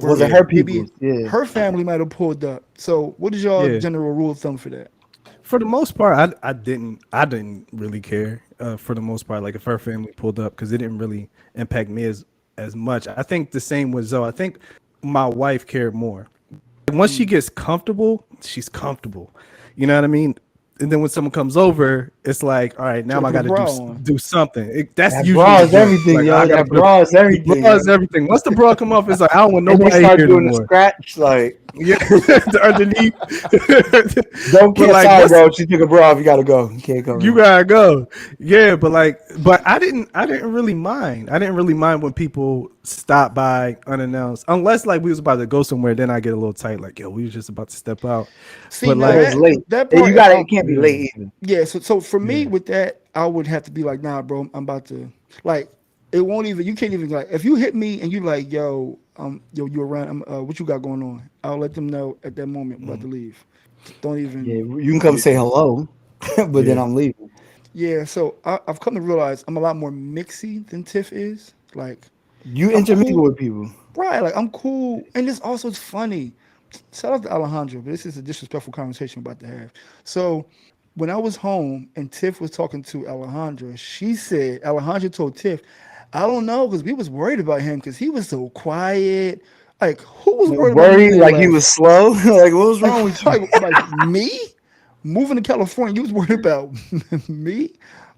Was where it Yeah, her maybe people's? Yeah. her family might have pulled up. So, what is y'all yeah. general rule of thumb for that? For the most part, I didn't really care. For the most part, like if her family pulled up, because it didn't really impact me as much. I think the same with Zoe. I think my wife cared more. Once she Mm. gets comfortable, she's comfortable. You know what I mean? And then when someone comes over, it's like, all right, now Should have I put a got to do bra on. do something. That's That usually bra the is joke. everything, Like yo. I got to That put bra is the everything, bra yo. is everything. Once the bra come off, it's like I don't want And they nobody start here doing the anymore. scratch, like, Yeah, the underneath. don't But care. like Sorry, once bro. She took a bra off. You gotta go. You can't come you in. gotta go. Yeah, but I didn't really mind. I didn't really mind when people stop by unannounced. Unless like we was about to go somewhere, then I get a little tight, like, yo, we was just about to step out. See, But now Or like it's late. that Hey, you part, gotta. It can't be yeah, late either. yeah. So for me yeah. with that, I would have to be like, nah, bro, I'm about to like. It won't even. You can't even like. If you hit me and you like, yo, you around? What you got going on? I'll let them know at that moment. I'm about to Mhm. leave. Don't Yeah, even. you can come say Yeah, hello, but then yeah. I'm leaving. Yeah. So I've come to realize I'm a lot more mixy than Tiff is. Like, You I'm intermingle cool. with people. Right. Like I'm cool, and this also it's funny. Shout out to Alejandro, but this is a disrespectful conversation we're about to have. So, when I was home and Tiff was talking to Alejandra, she said Alejandra told Tiff, "I don't know because we was worried about him because he was so quiet. Like, who was worried about me when Worried they like he was left? slow. Like what was Like, wrong with you? like me moving to California? You was worried about me?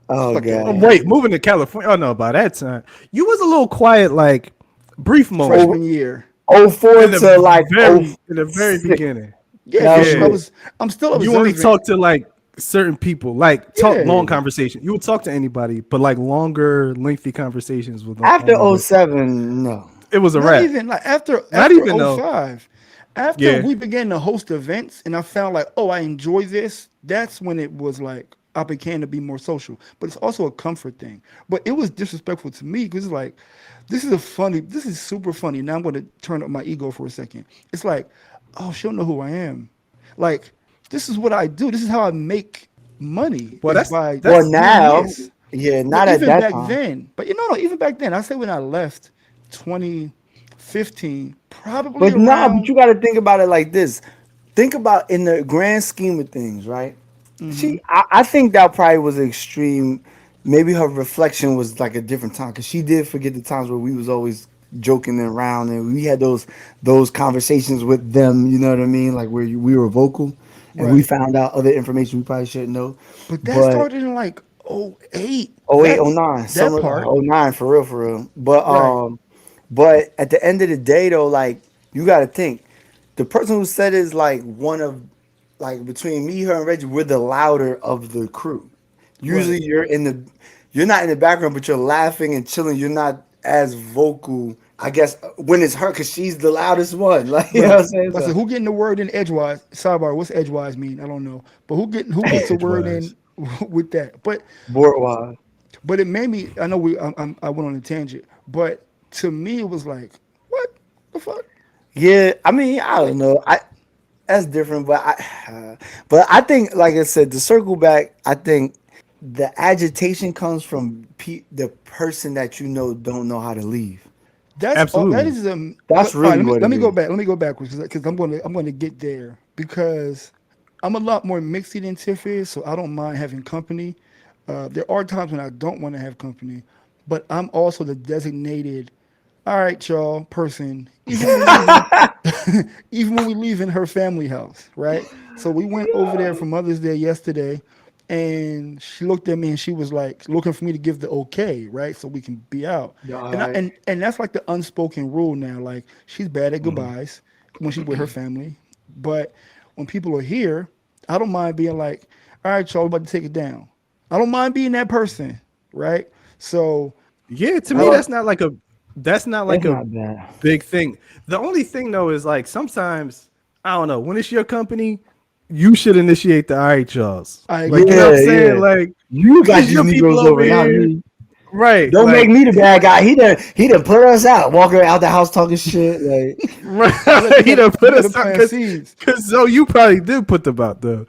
Oh Like a Oh, god. wait, moving to California. Oh no, by that time you was a little quiet, like brief moment Oh, freshman year." oh four in the to like oh very six. beginning. Yeah, That because was I Yeah, it. was, I'm still you only observant. talk to like certain people, like talk Yeah, long conversation. You would talk to anybody, but like longer, lengthy conversations with After only oh with. seven, no. It was a not wrap. even like after Not after even oh though. 05, after Yeah. we began to host events and I found like, oh, I enjoy this. That's when it was like I began to be more social. But it's also a comfort thing. But it was disrespectful to me because it's like, this is super funny. Now I'm going to turn up my ego for a second. It's like, oh, she'll know who I am. Like, this is what I do. This is how I make money Well, is that's by Well, that's doing now, this. yeah, But not at even that back time. then, but no, even back then, I say when I left 2015, probably But nah, but around. you got to think about it like this. Think about in the grand scheme of things, right? Hmm. I think that probably was extreme. Maybe her reflection was like a different time because she did forget the times where we was always joking around and we had those conversations with them. You know what I mean? Like where we were vocal and we Right. found out other information we probably shouldn't know. But that But started in like '08. oh eight, That oh nine, that summer part. oh nine for real, for real. Right. But at the end of the day though, like you got to think the person who said is like one of like between me, her, and Reggie, we're the louder of the crew. Right. Usually you're not in the background, but you're laughing and chilling. You're not as vocal, I guess, when it's her because she's the loudest one. Like you know what Right. I'm saying? I said, So who getting the word in edgewise? Sidebar. What's edgewise mean? I don't know. But who gets a word edgewise. in with that? board wise. But it made me. I know I went on a tangent, but to me it was like, what the fuck? Yeah, I mean, I don't know. I That's different, but but I think, like I said, to circle back, I think the agitation comes from the person that you know don't know how to leave. That's all. That Absolutely. is That's all right. really what Let it me go is. back. Let me go backwards because I'm going to get there because I'm a lot more mixy than Tiff is, so I don't mind having company. There are times when I don't want to have company, but I'm also the designated, all right, y'all, person. If you're leaving, even when we leave in her family house, right? So we went over there for Mother's Day yesterday, and she looked at me and she was like looking for me to give the okay, right, so we can be out. And Alright. and that's like the unspoken rule now. Like she's bad at goodbyes when she's with her family, but when people are here, I don't mind being like, all right, y'all, we're about to take it down. I don't mind being that person, right? So Yeah, to I me, don't. that's not It's like a not bad. big thing. The only thing though is like sometimes I don't know when it's your company, you should initiate the all right, y'all's. I Like you agree. know what I'm Yeah, saying? yeah. Like You got it's these your people Negroes over over, not here, me. right? Don't make Like me the bad guy. He done put us out, walking out the house talking shit. Like, right, You he got done you put got to us out plant seeds. because so you probably did put them out though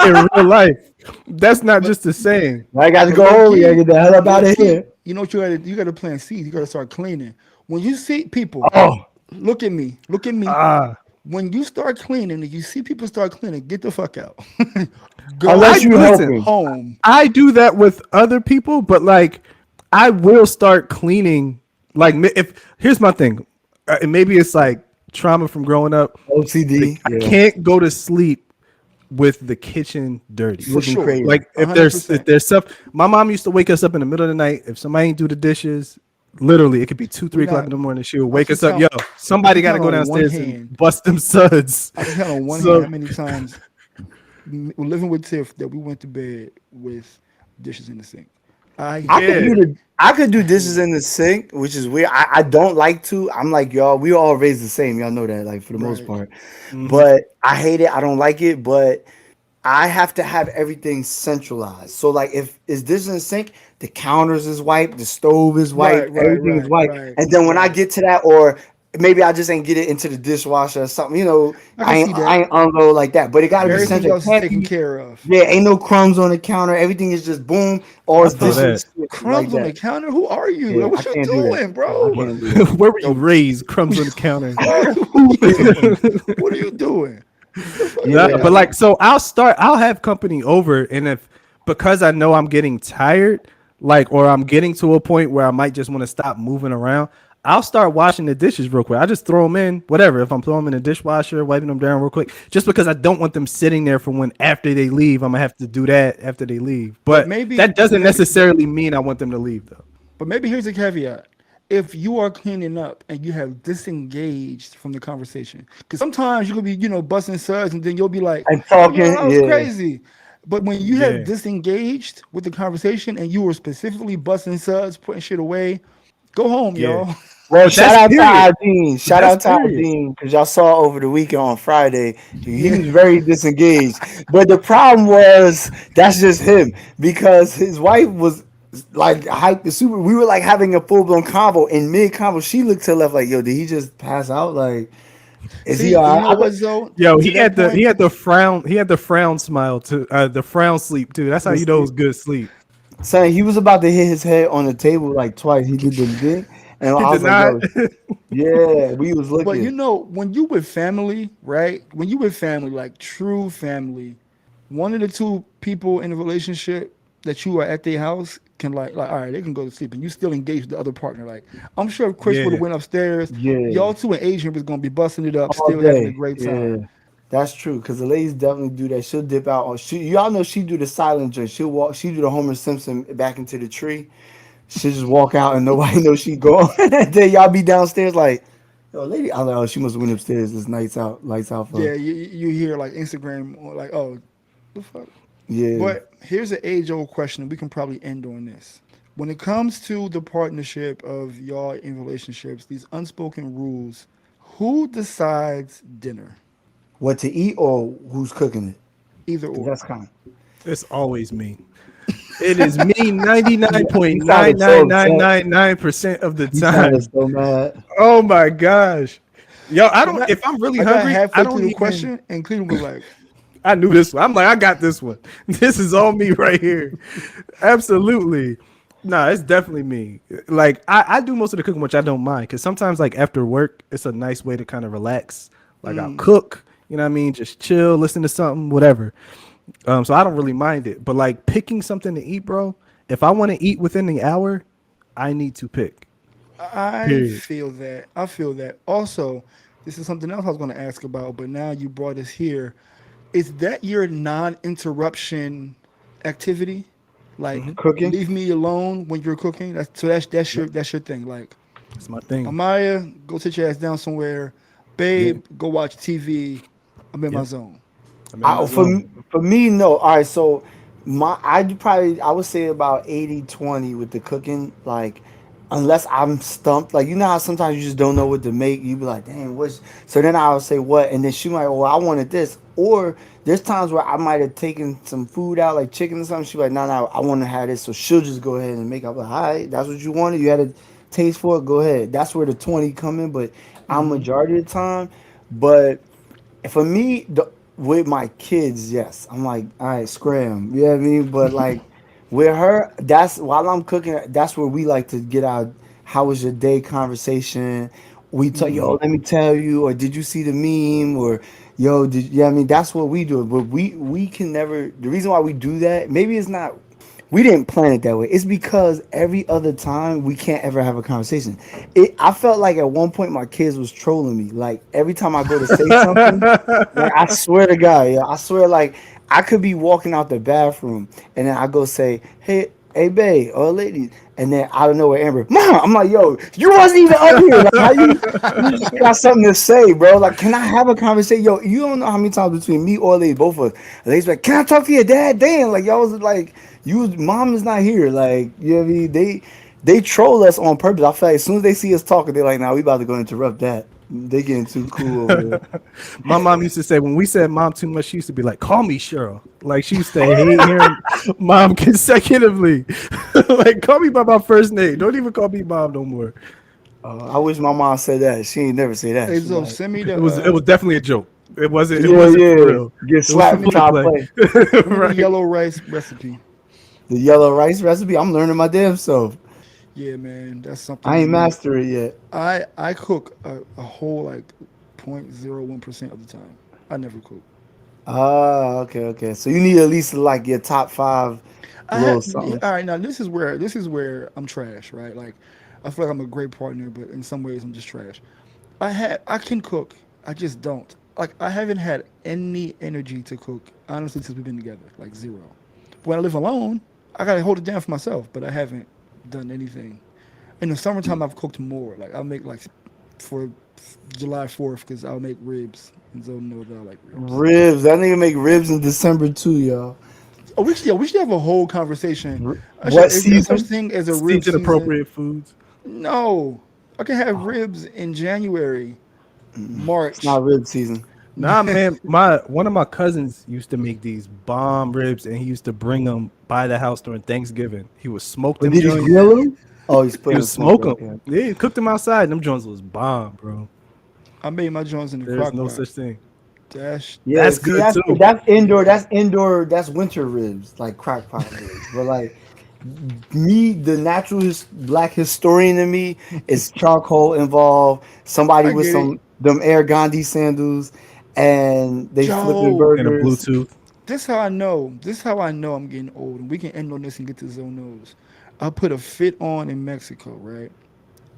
in real life. That's not But just a saying. I got to but go low home. We gotta key, get the hell up low out of key, here. you know what you got to plant seeds. You got to start cleaning. When you see people, Oh, look at me. Ah, When you start cleaning and you see people start cleaning, get the fuck out. unless Go you listen. helping. home. I do that with other people, but like I will start cleaning. Like if here's my thing, and maybe it's like trauma from growing up. OCD. I Yeah, can't go to sleep with the kitchen dirty. For looking sure. crazy. Like if 100%. there's stuff, my mom used to wake us up in the middle of the night. If somebody ain't do the dishes, literally it could be two, We 3 o'clock got in the morning. She would I wake can us up. Yo, count I somebody can got to count go on one downstairs and hand. bust them suds. I can count on one hand So how many times living with Tiff that we went to bed with dishes in the sink. I I could yeah, do the. I could do hate dishes it. in the sink, which is weird. I don't like to. I'm like y'all. We all raised the same. Y'all know that, like for the most Right. part. hmm But I hate it. I don't like it. But I have to have everything centralized. So like if is this in the sink, the counters is wiped, the stove is Right, wiped, right, everything is right, wiped. right, And then when I right. get to that, or maybe I just ain't get it into the dishwasher or something, I can see I that. ain't unload like that. But it gotta be yeah. Everything central. It else is can't taken be care of. yeah, ain't no crumbs on the counter. Everything is just boom, or I it's feel Crum- that. dishes like Crumbs on that. the counter? Who are you? Yeah, Like, what I you can't do that. doing, No, I bro? can't do that. Where were you Yo, raised? Crumbs on the counter. What are you doing? What are you doing? Get the fuck No, out of yeah, but here. like, so I'll have company over, and if because I know I'm getting tired, like, or I'm getting to a point where I might just want to stop moving around, I'll start washing the dishes real quick. I just throw them in, whatever. If I'm throwing them in the dishwasher, wiping them down real quick, just because I don't want them sitting there for when after they leave, I'm gonna have to do that after they leave. But But maybe, that doesn't maybe, necessarily mean I want them to leave, though. but maybe here's a caveat. If you are cleaning up and you have disengaged from the conversation, because sometimes you could be, busting suds and then you'll be like, and oh, yo, talking, that was yeah. crazy. But when you have Yeah, disengaged with the conversation and you were specifically busting suds, putting shit away, go home, yeah. y'all. Well, But shout that's out to period. Aldine. But Shout that's out to period. Aldine because y'all saw over the weekend on Friday. He Yeah. was very disengaged. But the problem was that's just him because his wife was like hyped the super. We were like having a full blown convo. In mid convo, she looked to the left like, "Yo, did he just pass out? Like, is he See, all you right?" know what, Zoe? Yo, To that he point, had the frown smile too, the frown sleep too. That's how you know it was good sleep. Saying he was about to hit his head on the table like twice. He did the thing, and He I did was like, not. "Yo, yeah." We was but looking. when you with family, right? When you with family, like true family, one of the two people in a relationship that you are at their house can like, all right, they can go to sleep, and you still engage the other partner. Like, I'm sure if Chris would have Yeah, went upstairs, Yeah. y'all two and Adrian was gonna be busting it up, All still having a day. great Yeah. time. That's true. Cause the ladies definitely do that. She'll dip out on y'all know she do the silent drink. She do the Homer Simpson back into the tree. She'll just walk out and nobody knows she gone. And then y'all be downstairs like, yo, lady, I was like, oh, she must have went upstairs. This lights out for her. Yeah, you hear like Instagram or like, oh, the fuck. Yeah. But here's an age old question, and we can probably end on this. When it comes to the partnership of y'all in relationships, these unspoken rules, who decides dinner? What to eat or who's cooking it? Either Cause or. that's kind of it's always me. It is me 99 point he nine sounded so nine nine upset. nine nine percent of the He sounded time. so mad. Oh my gosh. Yo, I I don't got if I'm really I got hungry, I halfway through don't the even question, and Cleveland was like, I knew this one. I'm like, I got this one. This is all me right here. Absolutely. Nah, it's definitely me. Like I do most of the cooking, which I don't mind. Cause sometimes like after work, it's a nice way to kind of relax. Like I'll cook, you know what I mean? Just chill, listen to something, whatever. So I don't really mind it. But like picking something to eat, bro, if I want to eat within the hour, I need to pick. I Period. feel that. I feel that. Also, this is something else I was going to ask about, but now you brought us here. Is that your non-interruption activity? Like, Cooking. leave me alone when you're cooking. That's your thing. Like, It's my thing. Amaya, go sit your ass down somewhere. Yeah. Babe, go watch TV. I'm in my Yep. zone. I'm in my For zone. for me, no. All right, so I would say about 80-20 with the cooking. Like, unless I'm stumped, like you know how sometimes you just don't know what to make. You be like, dang, what's so then I would say what, and then she might, well, I wanted this, or there's times where I might have taken some food out, like chicken or something. She like, no, no, I want to have this, so she'll just go ahead and make. I'm like, all right, that's what you wanted. You had a taste for it. Go ahead. That's where the 20 come in, but I'm majority of the time, but. For me, with my kids, yes, I'm like, all right, scram. You know what I mean? But like with her, that's while I'm cooking. That's where we like to get our how was your day conversation. We tell yo, let me tell you, or did you see the meme, or yo, did you know what I mean? That's what we do. But we can never. The reason why we do that, maybe it's not we didn't plan it that way. It's because every other time we can't ever have a conversation. I felt like at one point my kids was trolling me. Like every time I go to say something, like I swear to God, yeah, I swear like I could be walking out the bathroom and then I go say, hey, babe, or lady, and then out of nowhere, Amber, Mom, I'm like, yo, you wasn't even up here. Like, how you just got something to say, bro? Like, can I have a conversation? Yo, you don't know how many times between me or lady, both of us, lady's like, can I talk to your dad? Damn, like y'all was like. Mom is not here. Like, you know what I mean? They troll us on purpose. I feel like as soon as they see us talking, they're like, nah, we about to go interrupt that. They getting too cool over there. My mom used to say when we said mom too much, she used to be like, "Call me Cheryl." Like she used to hate hearing mom consecutively. Like call me by my first name. Don't even call me mom no more. I wish my mom said that. She ain't never say that. Hey, She Zo, like, send me It was definitely a joke. It wasn't yeah, for real. get It was for slapped for trying to play. play. the Right. yellow rice recipe. The yellow rice recipe. I'm learning my damn self. Yeah, man, that's something I to ain't me. master it yet. I cook a whole like 0.01% of the time. I never cook. Ah, okay. So you need at least like your top five I little have yeah, something. all right now. This is where I'm trash, right? Like I feel like I'm a great partner, but in some ways I'm just trash. I can cook. I just don't. Like I haven't had any energy to cook honestly since we've been together. Like zero. When I live alone, I gotta hold it down for myself, but I haven't done anything. In the summertime, I've cooked more. Like I'll make like for July 4th because I'll make ribs, and so know that I like ribs. Ribs. That nigga make ribs in December too, y'all. Oh, we should have a whole conversation. What Is there such season? thing as a rib Season season? appropriate foods. No, I can have ribs in January, It's March. not rib season. Nah, man. One of my cousins used to make these bomb ribs, and he used to bring them by the house during Thanksgiving. He would smoke But them did he joints. grill him? Oh, he's He putting would a smoker. smoke them. Okay. Yeah, he cooked them outside. And them joints was bomb, bro. I made my joints in the There's crock no pot. such thing. Dash. Yeah, That's see, good that's too. that's indoor. That's indoor. That's winter ribs, like crock pot ribs. But like me, the natural black historian in me is charcoal involved. Somebody I with get it, some them Air Gandhi sandals, and they flipping Joe. And a burgers. Bluetooth. This how I know. This how I know I'm getting old, and we can end on this and get to zonos. I put a fit on in Mexico, right?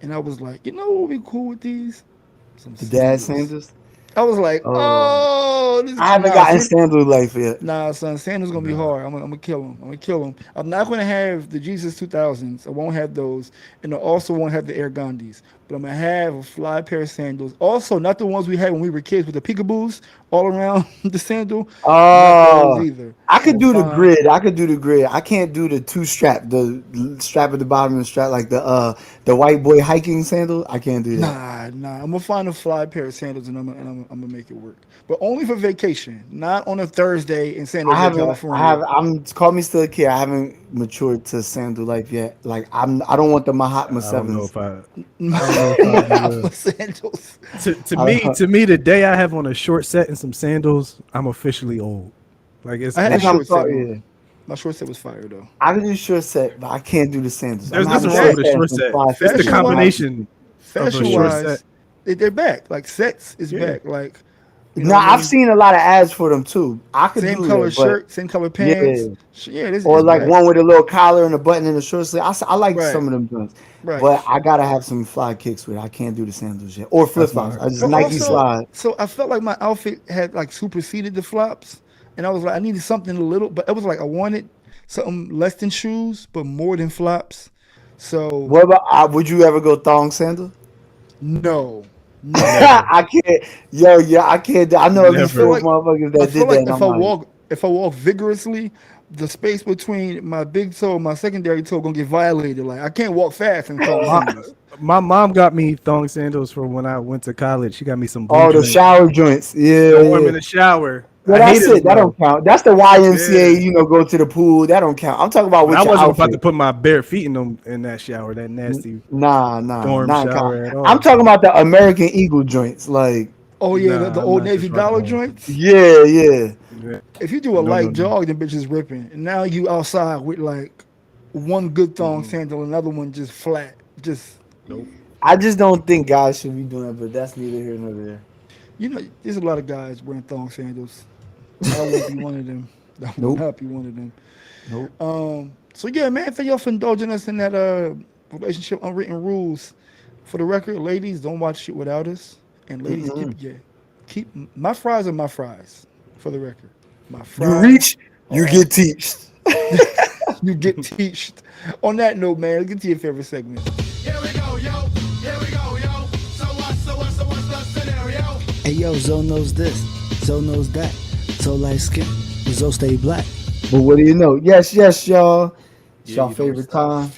And I was like, you know what would be cool with these? Some The dad sandals. sandals. I was like, Oh, oh, this I haven't nah, gotten fit. sandal life yet. Nah, son, Sanders gonna be Nah. hard. I'm gonna kill him. I'm gonna kill him. I'm not gonna have the Jesus 2000s. I won't have those, and I also won't have the Air Gandhis. But I'm gonna have a fly pair of sandals. Also, not the ones we had when we were kids with the peekaboos all around the sandal. Not those Oh, either. I I'm could gonna do the find. grid. I could do the grid. I can't do the two strap, the strap at the bottom and strap like the white boy hiking sandal. I can't do that. Nah. I'm gonna find a fly pair of sandals and I'm gonna make it work. But only for vacation, not on a Thursday in San I Jose, haven't. I California. have. I'm call me still a kid. I haven't matured to sandal life yet. Like I don't want the Mahatma I don't know sevens. if I. I don't know if I Alpha will. sandals. To I me, don't, to me, the day I have on a short set and some sandals, I'm officially old. Like I had a and I'm short set sorry. on. Yeah. My short set was fire though. I can do short set, but I can't do the sandals. I'm there's having nothing wrong short with a set and short some set. fly It's the sneakers. Fashion I'm wise, having combination of a fashion yeah. short set. wise, they're back. Like sets is Yeah. back. Like You know Nah, what I I've mean? seen a lot of ads for them too. I could Same do that, color but shirt, same color yeah. pants. Yeah, this Or is like nice. one with a little collar and a button and a short sleeve. I like Right, some of them joints, right. but I gotta have some fly kicks with it. I can't do the sandals yet or flip That's flops. my I just But Nike that's also, slide. so I felt like my outfit had like superseded the flops, and I was like, I needed something a little, but it was like I wanted something less than shoes, but more than flops. So What about? Would you ever go thong sandals? no, never. never, I can't. Yo, yeah, I can't. I know at I least feel never. four like motherfuckers I that feel did that, like and I'm like, if I walk vigorously, the space between my big toe and my secondary toe gonna get violated. Like I can't walk fast in thong My sandals. my mom got me thong sandals for when I went to college. She got me some blue oh, the joints. shower joints. Yeah, Don't wear them yeah. in the shower. Well, I that's hated it. them That though. don't count. That's the YMCA. Yeah, Go to the pool. That don't count. I'm talking about but I with your wasn't about to outfit. put my bare feet in them in that shower, that nasty Nah, nah, dorm not count. shower at I'm all. talking about the American Eagle joints. Like, Oh yeah, the Nah, I'm old not Navy just rocking dollar those. joints. yeah, yeah. Yeah. If you do a No, no, light no. jog, then bitches ripping. And now you outside with like one good thong Mm-mm. sandal, another one just flat. Just Nope. I just don't think guys should be doing it, but that's neither here nor there. you know, there's a lot of guys wearing thong sandals. I won't be one of them. I will Nope, not be one of them. nope. So yeah, man, thank y'all for indulging us in that relationship unwritten rules. For the record, ladies, don't watch shit without us. And ladies, Mm-mm. keep my fries are my fries. For the record, my You fries reach, you are get teached. you get teached. On that note, man, let's get to your favorite segment. Here we go, yo. Here we go, yo. So what's the scenario? Hey yo, Zoe knows this, Zoe knows that. So light skin, Zoe stay black. But what do you know? Yes, yes, y'all. It's Yeah, y'all you don't favorite stop. time.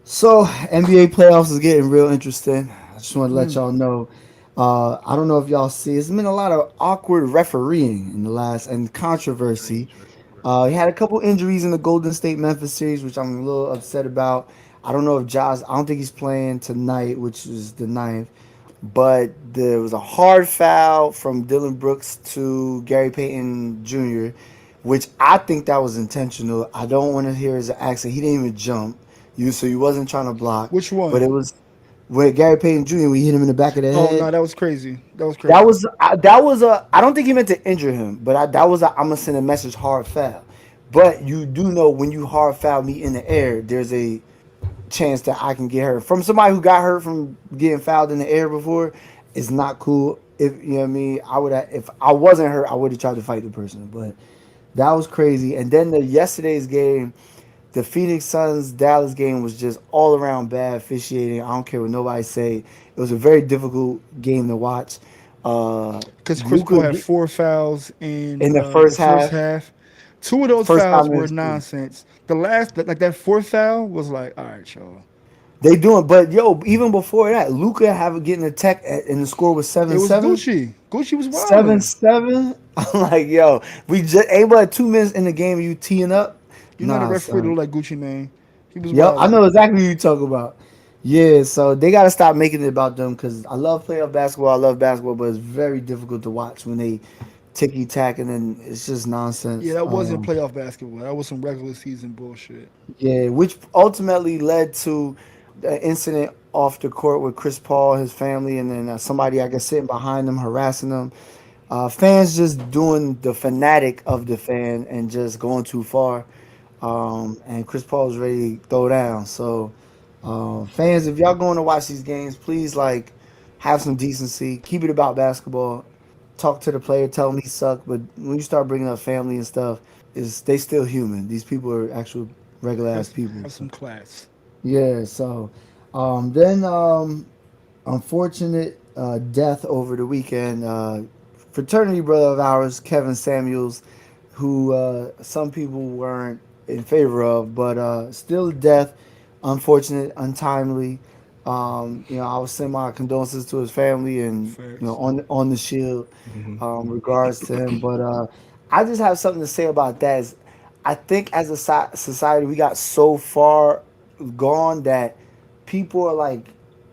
So NBA playoffs is getting real interesting. I just want to let y'all know. I don't know if y'all see. There's been a lot of awkward refereeing in the last and controversy. Strange. He had a couple injuries in the Golden State Memphis series, which I'm a little upset about. I don't know if Josh. I don't think he's playing tonight, which is the ninth. But there was a hard foul from Dylan Brooks to Gary Payton Jr., which I think that was intentional. I don't want to hear his accent. He didn't even jump. So he wasn't trying to block, Which but it one? was with Gary Payton Jr. We hit him in the back of the Oh no, head. that was crazy. That was That crazy. was that was a. I don't think he meant to injure him, but that was a. I'm gonna send a message hard foul. But you do know when you hard foul me in the air, there's a chance that I can get hurt from somebody who got hurt from getting fouled in the air before. It's not cool. If you know what I mean, I would have, if I wasn't hurt, I would have tried to fight the person. But that was crazy. And then the yesterday's game, the Phoenix Suns Dallas game was just all around bad officiating. I don't care what nobody say. It was a very difficult game to watch. Because Chris Luka Paul had four fouls in in the the first first half, half. Two of those first fouls time in were his career. nonsense. The last, like that fourth foul, was like, all right, y'all. They doing, but yo, even before that, Luca have getting a tech and the score was It seven was seven. Gucci. Gucci was Seven wilding. seven. I'm like, yo, we just ain't but 2 minutes in the game. You teeing up? You're not a Nah, referee to son. look like Gucci man. He was Yep, I wilding. know exactly who you talk about. Yeah, so they gotta stop making it about them because I love playoff basketball. I love basketball, but it's very difficult to watch when they ticky tack and then it's just Yeah, nonsense. that wasn't playoff basketball. That was some regular season bullshit. Yeah, which ultimately led to the incident off the court with Chris Paul, his family, and then somebody I guess sitting behind them harassing them. Fans just doing the fanatic of the fan and just going too far. And Chris Paul's ready to throw down. So, fans, if y'all going to watch these games, please like have some decency. Keep it about basketball. Talk to the player, tell him he sucked. But when you start bringing up family and stuff, is they still human. These people are actual regular ass people. Have So, some class. yeah. So, then unfortunate death over the weekend. Fraternity brother of ours, Kevin Samuels, who some people weren't in favor of, but still death, unfortunate, untimely. I would send my condolences to his family and Facts. on the shield, Hmm. regards to him. But I just have something to say about that. Is I think as a society we got so far gone that people are like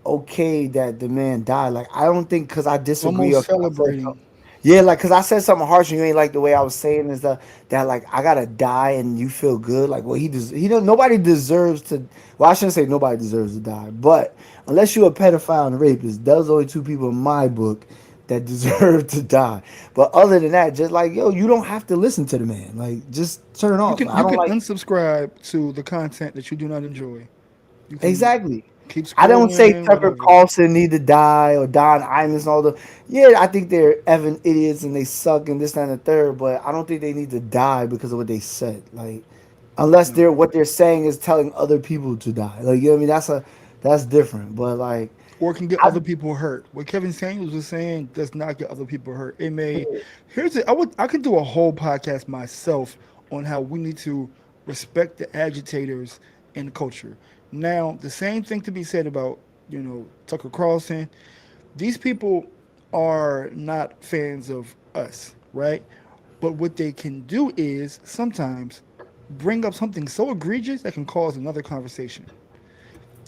okay that the man died. Like I don't think because I disagree or Almost 'cause I said celebrating. something. Yeah, like because I said something harsh and you ain't like the way I was saying is that like I gotta die and you feel good. Like well he don't nobody deserves to. Well I shouldn't say nobody deserves to die, but unless you're a pedophile and a rapist, those are only two people in my book that deserve to die. But other than that, just like yo, you don't have to listen to the man. Like just turn You off. can I you don't can like unsubscribe to the content that you do not enjoy. You can exactly. keep I don't say scrolling, Tucker whatever. Carlson need to die or Don Imus and all the. Yeah, I think they're effing idiots and they suck and this that, and the third. But I don't think they need to die because of what they said. Like, unless No. they're what they're saying is telling other people to die. Like, you know what I mean? That's different. But like, Or can get I other people hurt. What Kevin Samuels was saying does not get other people hurt. It may. Here's it. I could do a whole podcast myself on how we need to respect the agitators in the culture. Now, the same thing to be said about Tucker Carlson. These people are not fans of us, right? But what they can do is sometimes bring up something so egregious that can cause another conversation.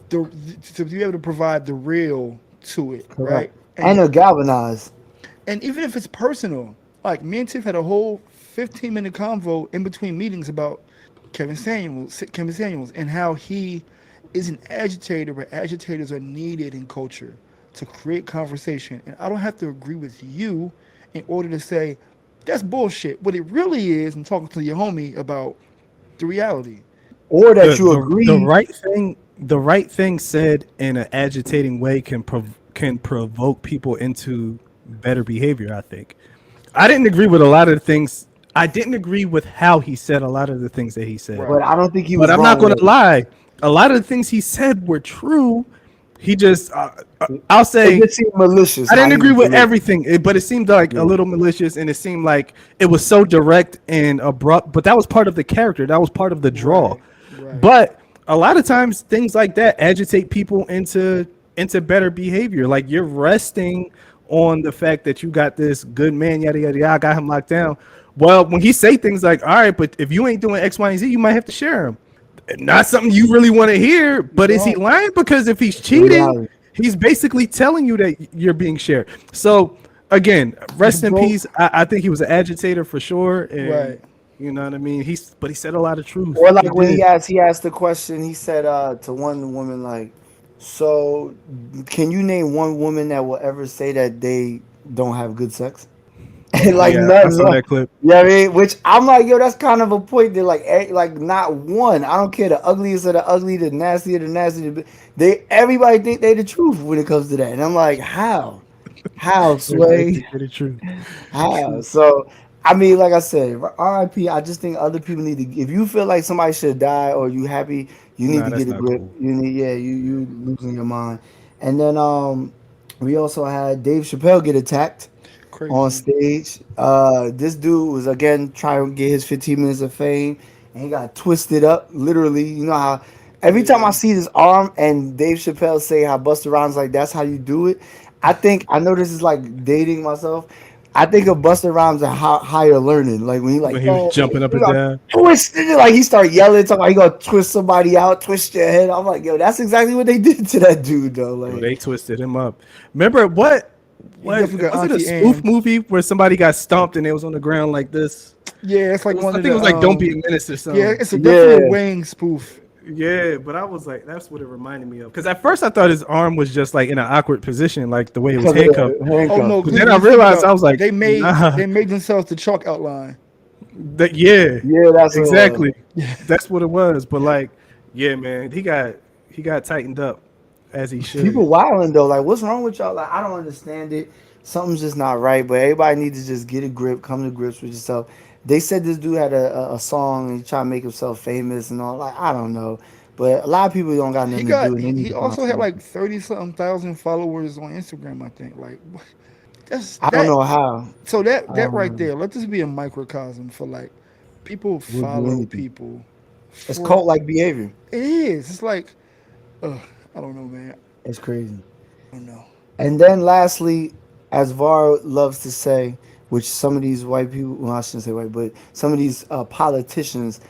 the to be able to provide the real to it, correct. right? And they're galvanized. And even if it's personal, like me and Tiff had a whole 15-minute convo in between meetings about Kevin Samuels, and how he is an agitator, but agitators are needed in culture to create conversation. And I don't have to agree with you in order to say that's bullshit. What it really is, I'm talking to your homie about the reality. Or that the you the agree. right thing said in an agitating way can provoke people into better behavior. I think I didn't agree with a lot of the things. I didn't agree with how he said a lot of the things that he said, But Right. I don't think he but was I'm not wrong going with to lie. A lot of the things he said were true. He just, it. I'll It say, just seemed malicious I how didn't he agree was with delivering. everything, but it seemed like a Yeah. little malicious, and it seemed like it was so direct and abrupt. But that was part of the character. That was part of the draw. Right. Right. But a lot of times, things like that agitate people into better behavior. Like you're resting on the fact that you got this good man, yada yada yada, I got him locked down. Well, when he say things like, "All right, but if you ain't doing X, Y, and Z, you might have to share him." Not something you really want to hear, You but is he don't. lying? Because if he's It's the cheating, reality. he's basically telling you that you're being shared. So again, rest in Bro. peace. I think he was an agitator for sure, and Right. you know what I mean. But he said a lot of truth. Or He like when did. he asked the question, he said to one woman like, "So, can you name one woman that will ever say that they don't have good sex?" And like Yeah, I none, saw that clip. you know what I mean? Which I'm like, yo, that's kind of a point. That like not one. I don't care the ugliest of the ugly, the nasty of the nasty. They everybody think they the truth when it comes to that, and I'm like, how They think Sway? they're the truth. How? Truth. So, I mean, like I said, RIP. I just think other people need to. If you feel like somebody should die or you happy, you need Nah, to that's get a not grip. cool. You need, yeah, you losing your mind. And then we also had Dave Chappelle get attacked on Crazy. stage. This dude was again trying to get his 15 minutes of fame, and he got twisted up. Literally, you know how. Every time I Yeah. see this arm and Dave Chappelle say how Busta Rhymes like that's how you do it, I know this is like dating myself. I think of Busta Rhymes and higher learning. Like when he When like, he was yo, jumping up he and gonna down. twist it. Like he start yelling, talking about he gonna twist somebody out, twist your head. I'm like, yo, that's exactly what they did to that dude though. Yo, Like they twisted him up. Remember what? He What definitely got was it? A Auntie spoof Anne. movie where somebody got stomped and they was on the ground like this? Yeah, it's It like was. one I of think it the was like "Don't Be a Menace" or yeah, something. it's a definitely a yeah, Wayne spoof. Yeah, but I was like, that's what it reminded me of. Because at first I thought his arm was just like in an awkward position, like the way it was because of handcuffed. the Oh handcuff. no, But then I you thinking realized I about was like, nah. they made themselves the chalk outline. Yeah, Yeah, that's what it was. exactly. That's what it was. But like, yeah, man, he got tightened up as he should. People wilding though. Like, what's wrong with y'all? Like, I don't understand it. Something's just not right. But everybody needs to just get a grip, come to grips with yourself. They said this dude had a song and he tried to make himself famous and all. Like, I don't know. But a lot of people don't got nothing to do and they need He to find also had like something. 30 something thousand followers on Instagram, I think. Like that's I don't that know how. so I that don't right know. there, let this be a microcosm for like people We'll do follow anything. people It's for cult like behavior. it is. It's like I don't know, man. It's crazy. I don't know. And then lastly, as Var loves to say, which some of these white people, well, I shouldn't say white, but some of these politicians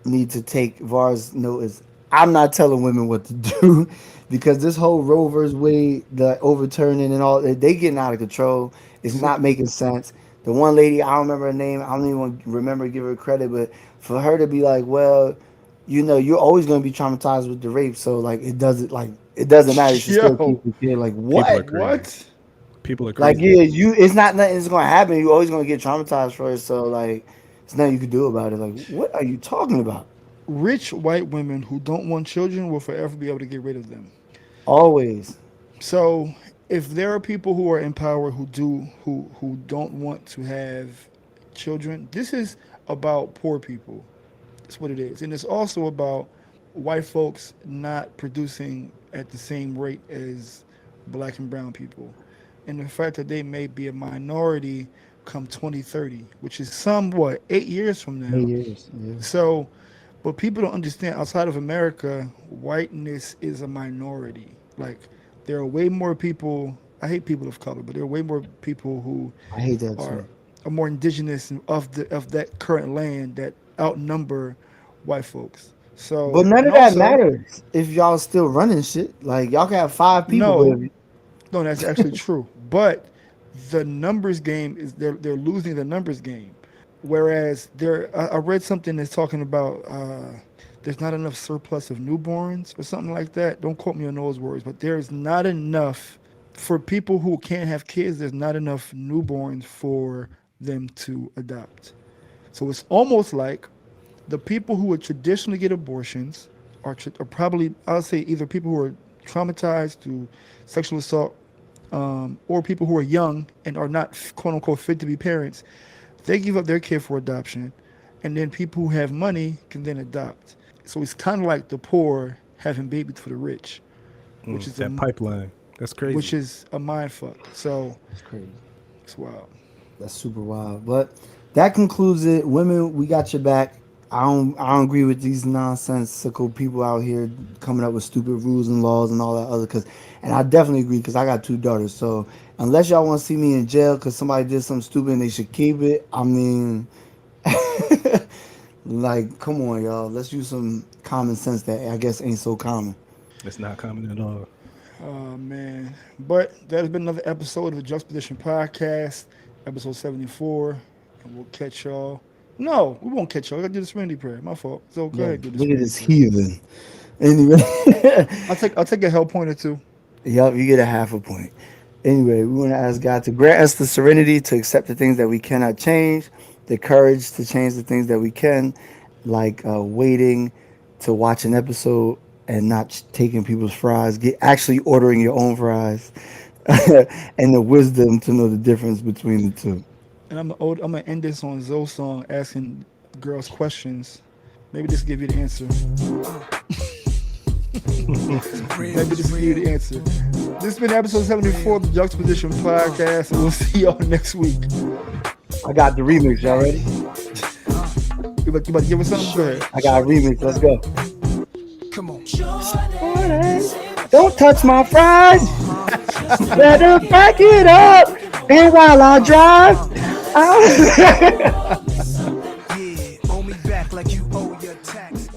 need to take Var's notice. I'm not telling women what to do because this whole Roe versus Wade, the overturning and all, they getting out of control. It's not making sense. The one lady, I don't remember her name. I don't even want to remember to give her credit, but for her to be like, well, you know, you're always going to be traumatized with the rape, so like it doesn't matter. You should still keep Yo, the kid. Like People are what? crazy. what? People are Like, crazy. yeah, it's not nothing that's gonna happen. You always gonna get traumatized first. So like, there's nothing you can do about it. Like, what are you talking about? Rich white women who don't want children will forever be able to get rid of them. Always. So if there are people who are in power who don't want to have children, this is about poor people. That's what it is. And it's also about white folks not producing at the same rate as black and brown people. And the fact that they may be a minority come 2030, which is somewhat 8 years from now. 8 years. Yeah. So, but people don't understand outside of America, whiteness is a minority. Like, there are way more people. I hate people of color, but there are way more people who I hate that are, too. are more indigenous of that current land that outnumber white folks. But So, none and of that also, matters if y'all still running shit. Like y'all can have 5 people, but no, no, that's actually true. But the numbers game is they're losing the numbers game. Whereas I read something that's talking about there's not enough surplus of newborns or something like that. Don't quote me on those words, but there's not enough for people who can't have kids. There's not enough newborns for them to adopt. So it's almost like the people who would traditionally get abortions are probably, I'll say, either people who are traumatized through sexual assault, or people who are young and are not quote unquote fit to be parents. They give up their kid for adoption, and then people who have money can then adopt. So it's kind of like the poor having babies for the rich, which is That pipeline. That's crazy. a mind fuck. So it's crazy. it's wild. That's super wild. But that concludes it. Women, we got your back. I don't agree with these nonsensical people out here coming up with stupid rules and laws and all that other. And I definitely agree because I got 2 daughters. So unless y'all want to see me in jail because somebody did something stupid and they should keep it, I mean, like, come on, y'all. Let's use some common sense that I guess ain't so common. It's not common at all. Oh man. But that has been another episode of the Juxtaposition Podcast, episode 74. And we'll catch y'all. No, we won't catch y'all. I gotta do the serenity prayer. My fault. So go ahead, do the Look at serenity this prayer. heathen. Anyway. I'll take a hell point or two. Yup, you get a half a point. Anyway, we want to ask God to grant us the serenity to accept the things that we cannot change, the courage to change the things that we can, like waiting to watch an episode and not taking people's fries, actually ordering your own fries, and the wisdom to know the difference between the two. And I'm gonna end this on Zoe's song asking girls questions. Maybe this will give you the answer. Maybe this will give you the answer. This has been episode 74 of the Juxtaposition Podcast, and we'll see y'all next week. I got the remix. Y'all ready? You about to give us something? Go ahead. I got a remix. Let's go. Come on. Don't touch my fries. Better back it up. And while I drive, Yeah, owe me back like you owe your tax.